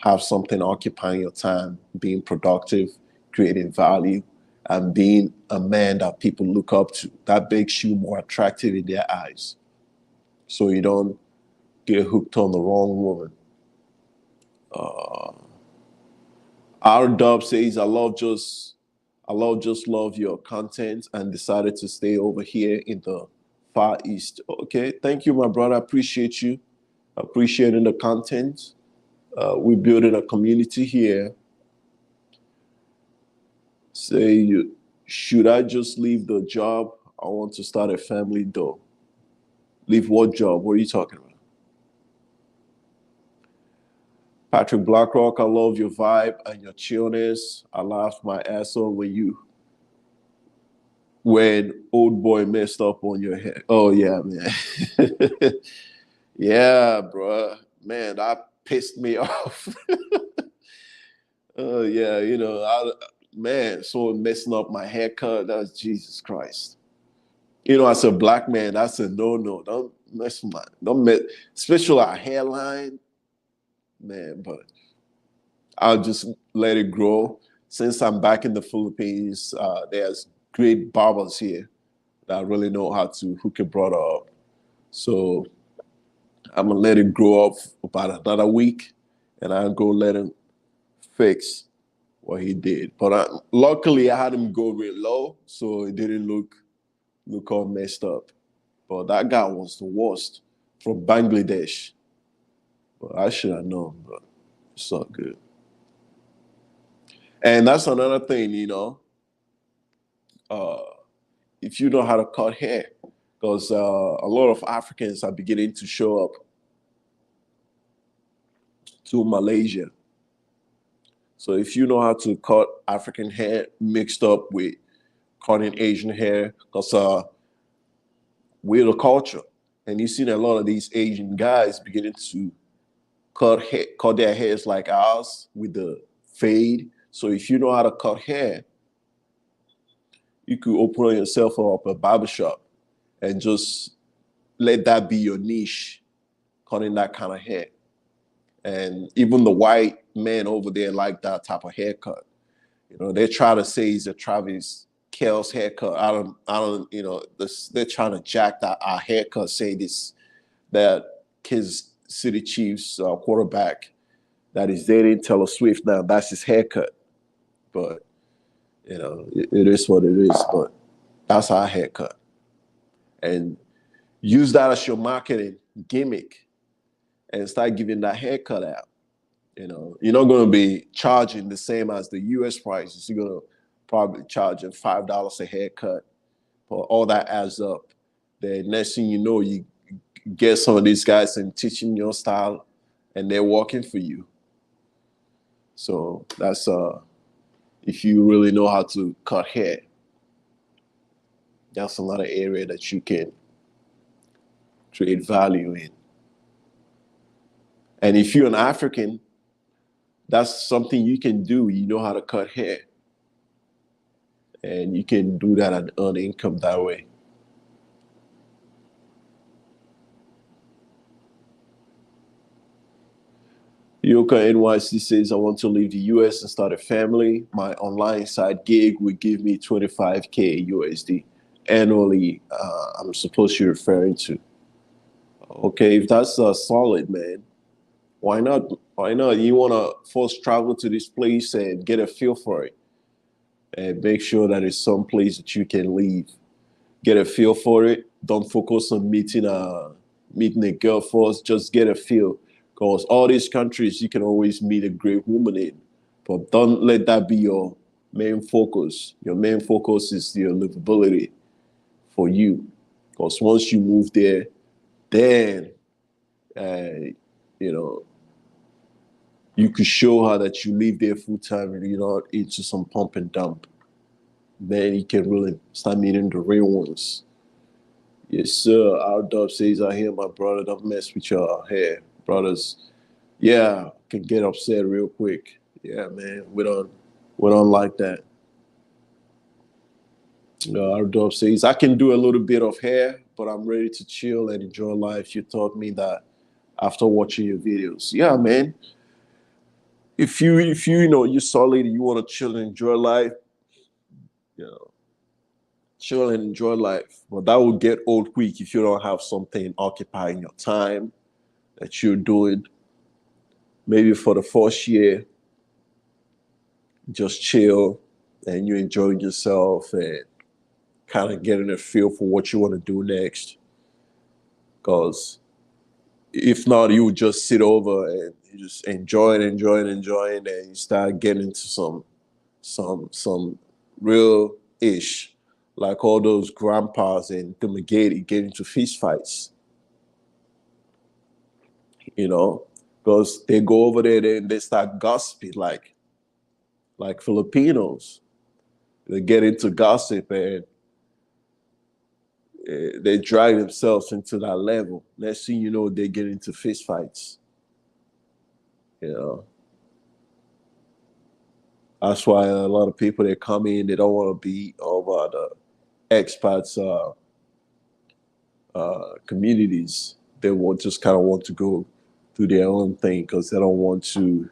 Speaker 1: have something occupying your time, being productive, creating value, and being a man that people look up to. That makes you more attractive in their eyes. So you don't get hooked on the wrong woman. Our dub says, I love your content and decided to stay over here in the Far East. Okay, thank you, my brother. I appreciate you. Appreciating the content. We're building a community here. Say, should I just leave the job? I want to start a family though. Leave what job? What are you talking about? Patrick Blackrock, I love your vibe and your chillness. I laughed my ass off when old boy messed up on your head. Oh yeah, man. Yeah, bro. Man, that pissed me off. Yeah, man, someone messing up my haircut. That's Jesus Christ. As a black man, that's a no. Don't mess with don't mess, especially our hairline, man. But I'll just let it grow. Since I'm back in the Philippines, there's great barbers here. that really know how to hook a brother up. So I'm gonna let it grow up for about another week, and I'll go let him fix what he did. But luckily, I had him go real low, so it didn't look all messed up. But that guy was the worst from Bangladesh. But I should have known, but it's all good. And that's another thing, uh, if you know how to cut hair, because a lot of Africans are beginning to show up to Malaysia. So if you know how to cut African hair mixed up with cutting Asian hair, because we're the culture, and you've seen a lot of these Asian guys beginning to cut their hairs like ours with the fade. So if you know how to cut hair, you could open yourself up a barbershop and just let that be your niche, cutting that kind of hair. And even the white men over there like that type of haircut. They try to say it's a Travis Kelce haircut. They're trying to jack that our haircut, say that Kansas City Chiefs quarterback that is dating Taylor Swift now, that's his haircut. But, it is what it is. But that's our haircut. And use that as your marketing gimmick and start giving that haircut out. You're not going to be charging the same as the U.S. prices. You're going to probably charging $5 a haircut. But all that adds up. The next thing you know, you get some of these guys and teaching your style, and they're working for you. So that's if you really know how to cut hair, that's another area that you can create value in. And if you're an African, that's something you can do. You know how to cut hair. And you can do that and earn income that way. Yoka NYC says, I want to leave the US and start a family. My online side gig would give me 25K USD annually. I'm supposed you're referring to. Okay, if that's solid, man, why not? Why not? You want to first travel to this place and get a feel for it and make sure that it's some place that you can leave. Get a feel for it. Don't focus on meeting a girl first. Just get a feel. Because all these countries, you can always meet a great woman in. But don't let that be your main focus. Your main focus is your livability for you. Because once you move there, then, you could show her that you live there full time and you're not into some pump and dump. Then you can really start meeting the real ones. Yes, sir. Our dub says, I hear my brother, don't mess with your hair. Brothers, yeah, can get upset real quick. Yeah, man, we don't like that. Our dub says, I can do a little bit of hair, but I'm ready to chill and enjoy life. You taught me that after watching your videos. Yeah, man. If you you're solid, you want to chill and enjoy life, you know, chill and enjoy life. But that will get old quick if you don't have something occupying your time that you're doing. Maybe for the first year, just chill and you enjoying yourself and kind of getting a feel for what you want to do next. Because if not, you would just sit over and you just enjoying, and you start getting into some real ish, like all those grandpas in Dumaguete get into fist fights, because they go over there and they start gossiping like Filipinos. They get into gossip and they drag themselves into that level. Next thing you know, they get into fist fights. You know, that's why a lot of people that come in, they don't want to be over the expats communities. They will just kind of want to go do their own thing because they don't want to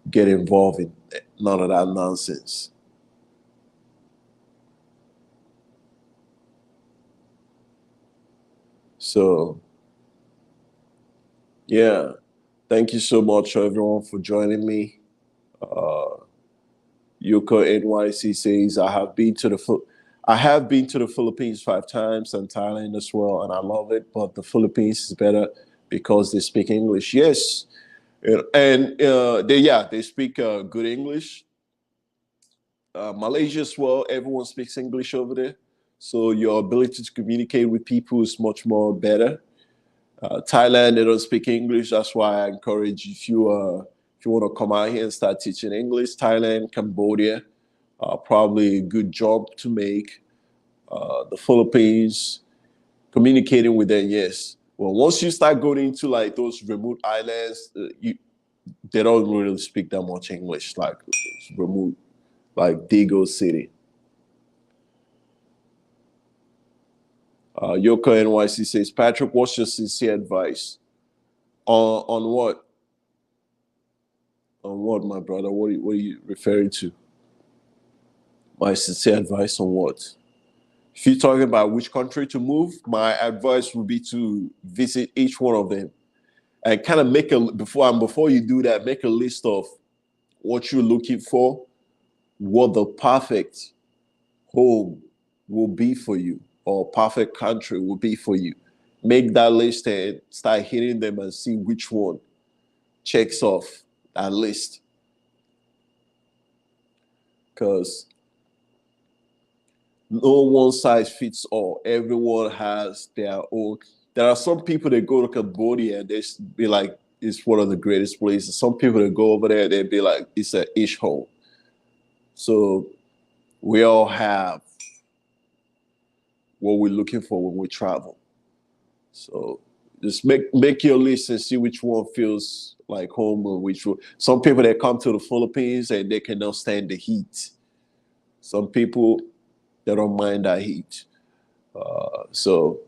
Speaker 1: get involved in none of that nonsense. So, yeah, thank you so much, everyone, for joining me. Yuko NYC says, I have been to the Philippines 5 times and Thailand as well, and I love it. But the Philippines is better because they speak English. Yes, and they speak good English. Malaysia as well. Everyone speaks English over there, so your ability to communicate with people is much more better. Thailand, they don't speak English. That's why I encourage if you want to come out here and start teaching English. Thailand, Cambodia, probably a good job to make. The Philippines, communicating with them, yes. Well, once you start going into like those remote islands, they don't really speak that much English, like remote, like Dago City. Yoko NYC says, Patrick, what's your sincere advice on what? On what, my brother? What are you referring to? My sincere advice on what? If you're talking about which country to move, my advice would be to visit each one of them and kind of before you do that, make a list of what you're looking for, what the perfect home will be for you, or perfect country will be for you. Make that list and start hitting them and see which one checks off that list. Because no one size fits all. Everyone has their own. There are some people that go to Cambodia and they be like, it's one of the greatest places. Some people that go over there, they be like, it's an ish hole. So we all have what we're looking for when we travel. So just make your list and see which one feels like home or which one. Some people that come to the Philippines and they cannot stand the heat. Some people they don't mind that heat. So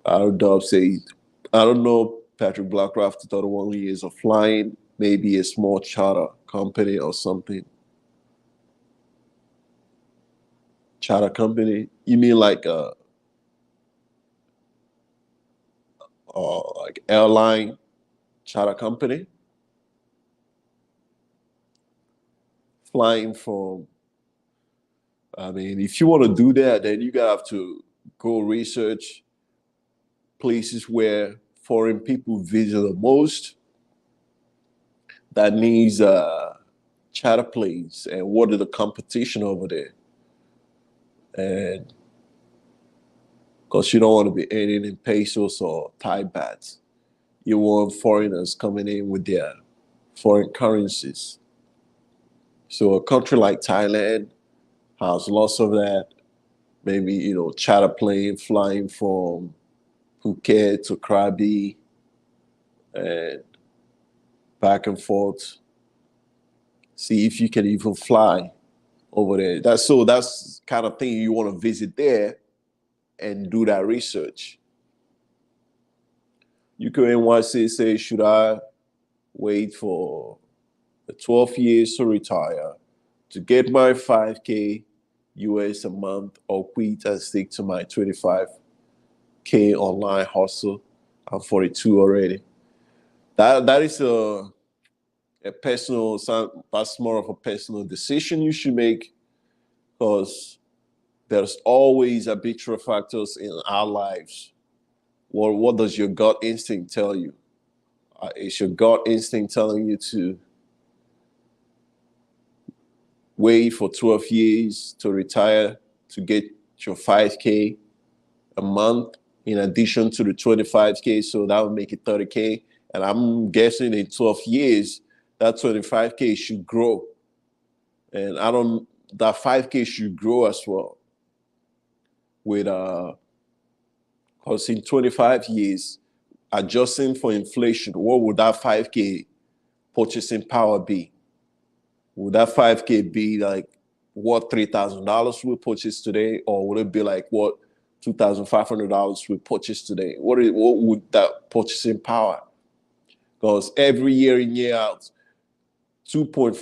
Speaker 1: our Dub says, I don't know, Patrick Blackcraft, the other 1 years of flying, maybe a small charter company or something. Charter company? You mean like airline charter company? Flying from, I mean, if you want to do that, then you gotta have to go research places where foreign people visit the most. That needs charter planes and what are the competition over there. And because you don't want to be earning in pesos or Thai bahts. You want foreigners coming in with their foreign currencies. So a country like Thailand has lots of that. Maybe, charter plane flying from Phuket to Krabi and back and forth. See if you can even fly over there. That's kind of thing you want to visit there and do that research. UK NYC says, should I wait for the 12 years to retire to get my 5K US a month or quit and stick to my 25K online hustle? I'm 42 already. That is a personal, that's more of a personal decision you should make because there's always arbitrary factors in our lives. What does your gut instinct tell you? Is your gut instinct telling you to wait for 12 years to retire to get your 5K a month in addition to the 25K? So that would make it 30K. And I'm guessing in 12 years, that 25K should grow. And that 5K should grow as well. Because in 25 years, adjusting for inflation, what would that 5K purchasing power be? Would that 5K be like what $3,000 we purchase today, or would it be like what $2,500 we purchase today? What would that purchasing power? Because every year in year out, 2.5%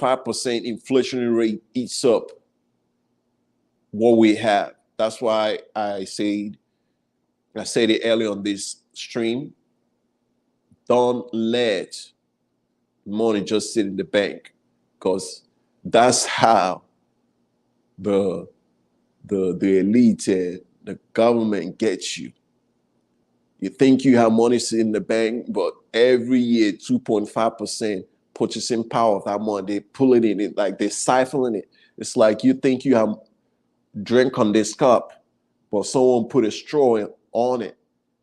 Speaker 1: inflationary rate eats up what we have. That's why I said it early on this stream. Don't let money just sit in the bank, because that's how the the elite and the government gets you. You think you have money sitting in the bank, but every year 2.5% purchasing power of that money, they pull it in it, like they're siphoning it. It's like you think you have drink on this cup, but someone put a straw on it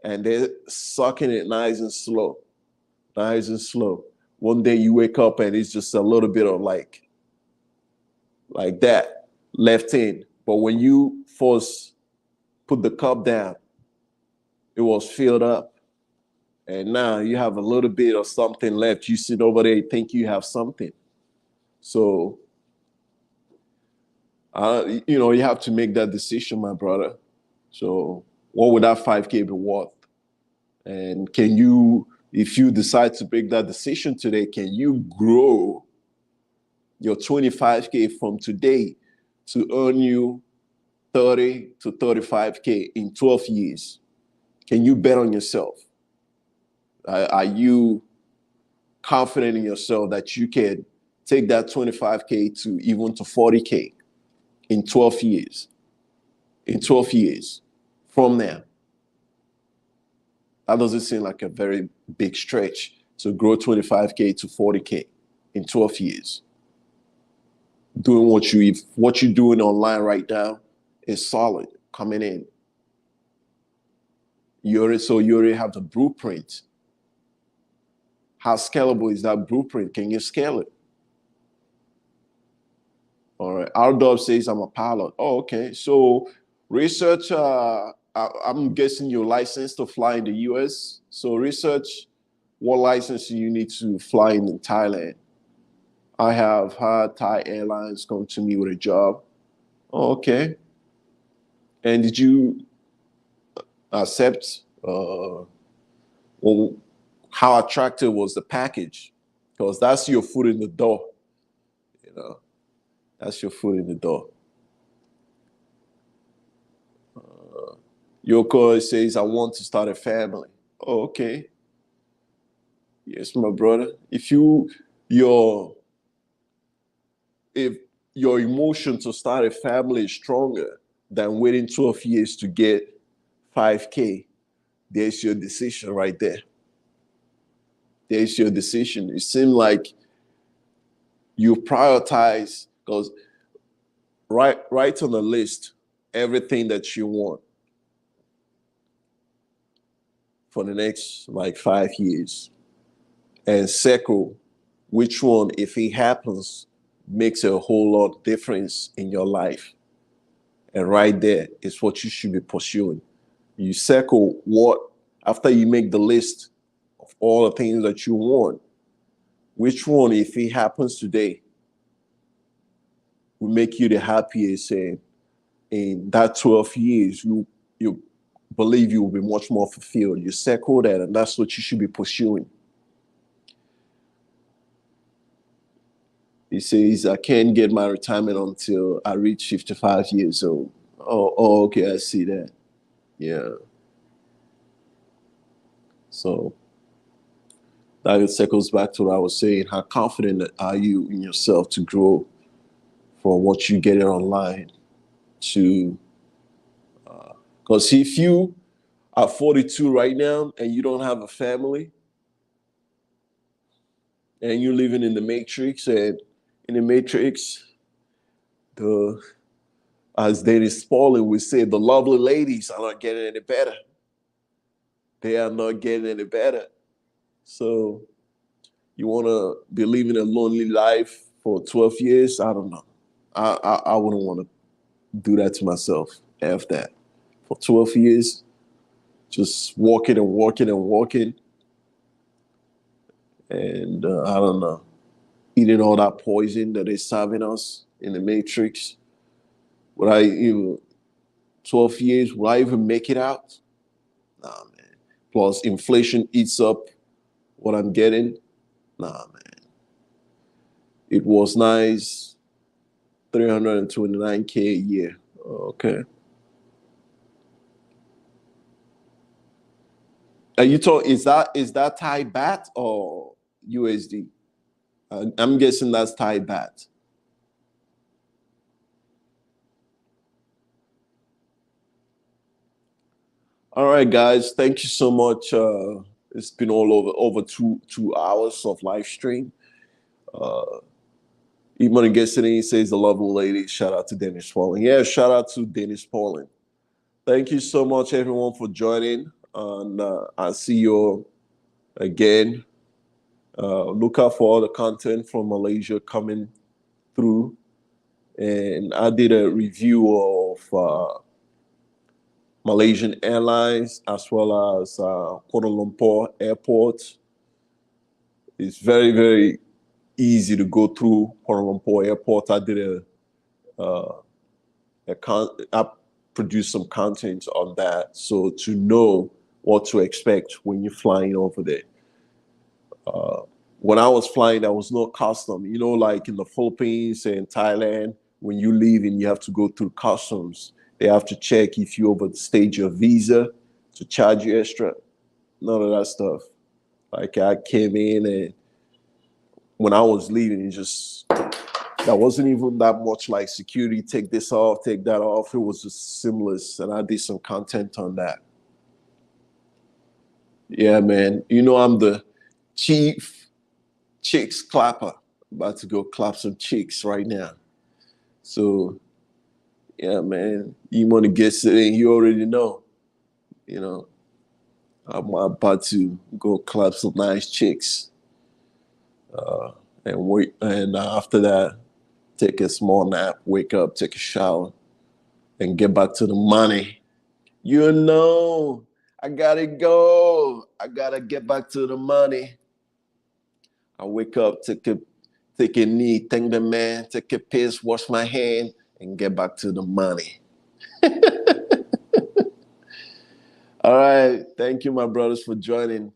Speaker 1: and they're sucking it nice and slow, nice and slow. One day you wake up and it's just a little bit of like that left in. But when you first put the cup down, it was filled up. And now you have a little bit of something left. You sit over there, you think you have something. So, you have to make that decision, my brother. So, what would that 5K be worth? And can you, if you decide to make that decision today, can you grow your 25K from today to earn you 30 to 35K in 12 years? Can you bet on yourself? Are you confident in yourself that you can take that 25K to even to 40K in 12 years? In 12 years from now. That doesn't seem like a very big stretch to grow 25K to 40K in 12 years. Doing what you're doing online right now is solid coming in. You already have the blueprint. How scalable is that blueprint? Can you scale it? All right. Our says I'm a pilot. Oh, okay. So research. I'm guessing you're licensed to fly in the U.S. So research what license you need to fly in Thailand. I have had Thai Airlines come to me with a job. Oh, okay. And did you accept? Well, how attractive was the package? Because that's your foot in the door. You know, that's your foot in the door. Yoko says, I want to start a family. Oh, okay. Yes, my brother. Your if your emotion to start a family is stronger than waiting 12 years to get 5K, there's your decision right there. There's your decision. It seems like you prioritize, because write on the list everything that you want for the next like 5 years, and circle which one, if it happens, makes a whole lot of difference in your life. And right there is what you should be pursuing. You circle what, after you make the list of all the things that you want, which one, if it happens today, will make you the happiest, and in that 12 years, you believe you will be much more fulfilled. You circle that, and that's what you should be pursuing. He says, I can't get my retirement until I reach 55 years old. Oh, okay, I see that. Yeah. So that circles back to what I was saying. How confident are you in yourself to grow from what you get online to, because if you are 42 right now and you don't have a family and you're living in the matrix, and in the matrix, the as Dennis Spaulding would say, the lovely ladies are not getting any better. They are not getting any better. So you want to be living a lonely life for 12 years? I don't know. I wouldn't want to do that to myself after that. For 12 years, just walking and walking and walking. And I don't know, eating all that poison that they're serving us in the matrix. Would I even, 12 years, will I even make it out? Nah, man. Plus, inflation eats up what I'm getting. Nah, man. It was nice, 329K a year. Okay. Are you talking? Is that Thai baht or USD? I'm guessing that's Thai baht. All right, guys. Thank you so much. It's been all over two hours of live stream. Even guest today says the lovely lady. Shout out to Dennis Pauling. Yeah, shout out to Dennis Pauling. Thank you so much, everyone, for joining. And I'll see you again. Look out for all the content from Malaysia coming through. And I did a review of Malaysian Airlines as well as Kuala Lumpur Airport. It's very, very easy to go through Kuala Lumpur Airport. I produced some content on that, so to know what to expect when you're flying over there. When I was flying, there was no custom. You know, like in the Philippines and Thailand, when you leave and you have to go through customs, they have to check if you overstayed your visa to charge you extra. None of that stuff. Like I came in and when I was leaving, it just that wasn't even that much like security. Take this off, take that off. It was just seamless, and I did some content on that. Yeah, man. You know, I'm the chief chicks clapper. About to go clap some chicks right now. So, yeah, man. You want to get sitting? You already know. You know, I'm about to go clap some nice chicks, and wait. And after that, take a small nap, wake up, take a shower, and get back to the money. You know, I gotta go. I gotta get back to the money. I wake up, take a knee, thank the man, take a piss, wash my hand, and get back to the money. All right. Thank you, my brothers, for joining.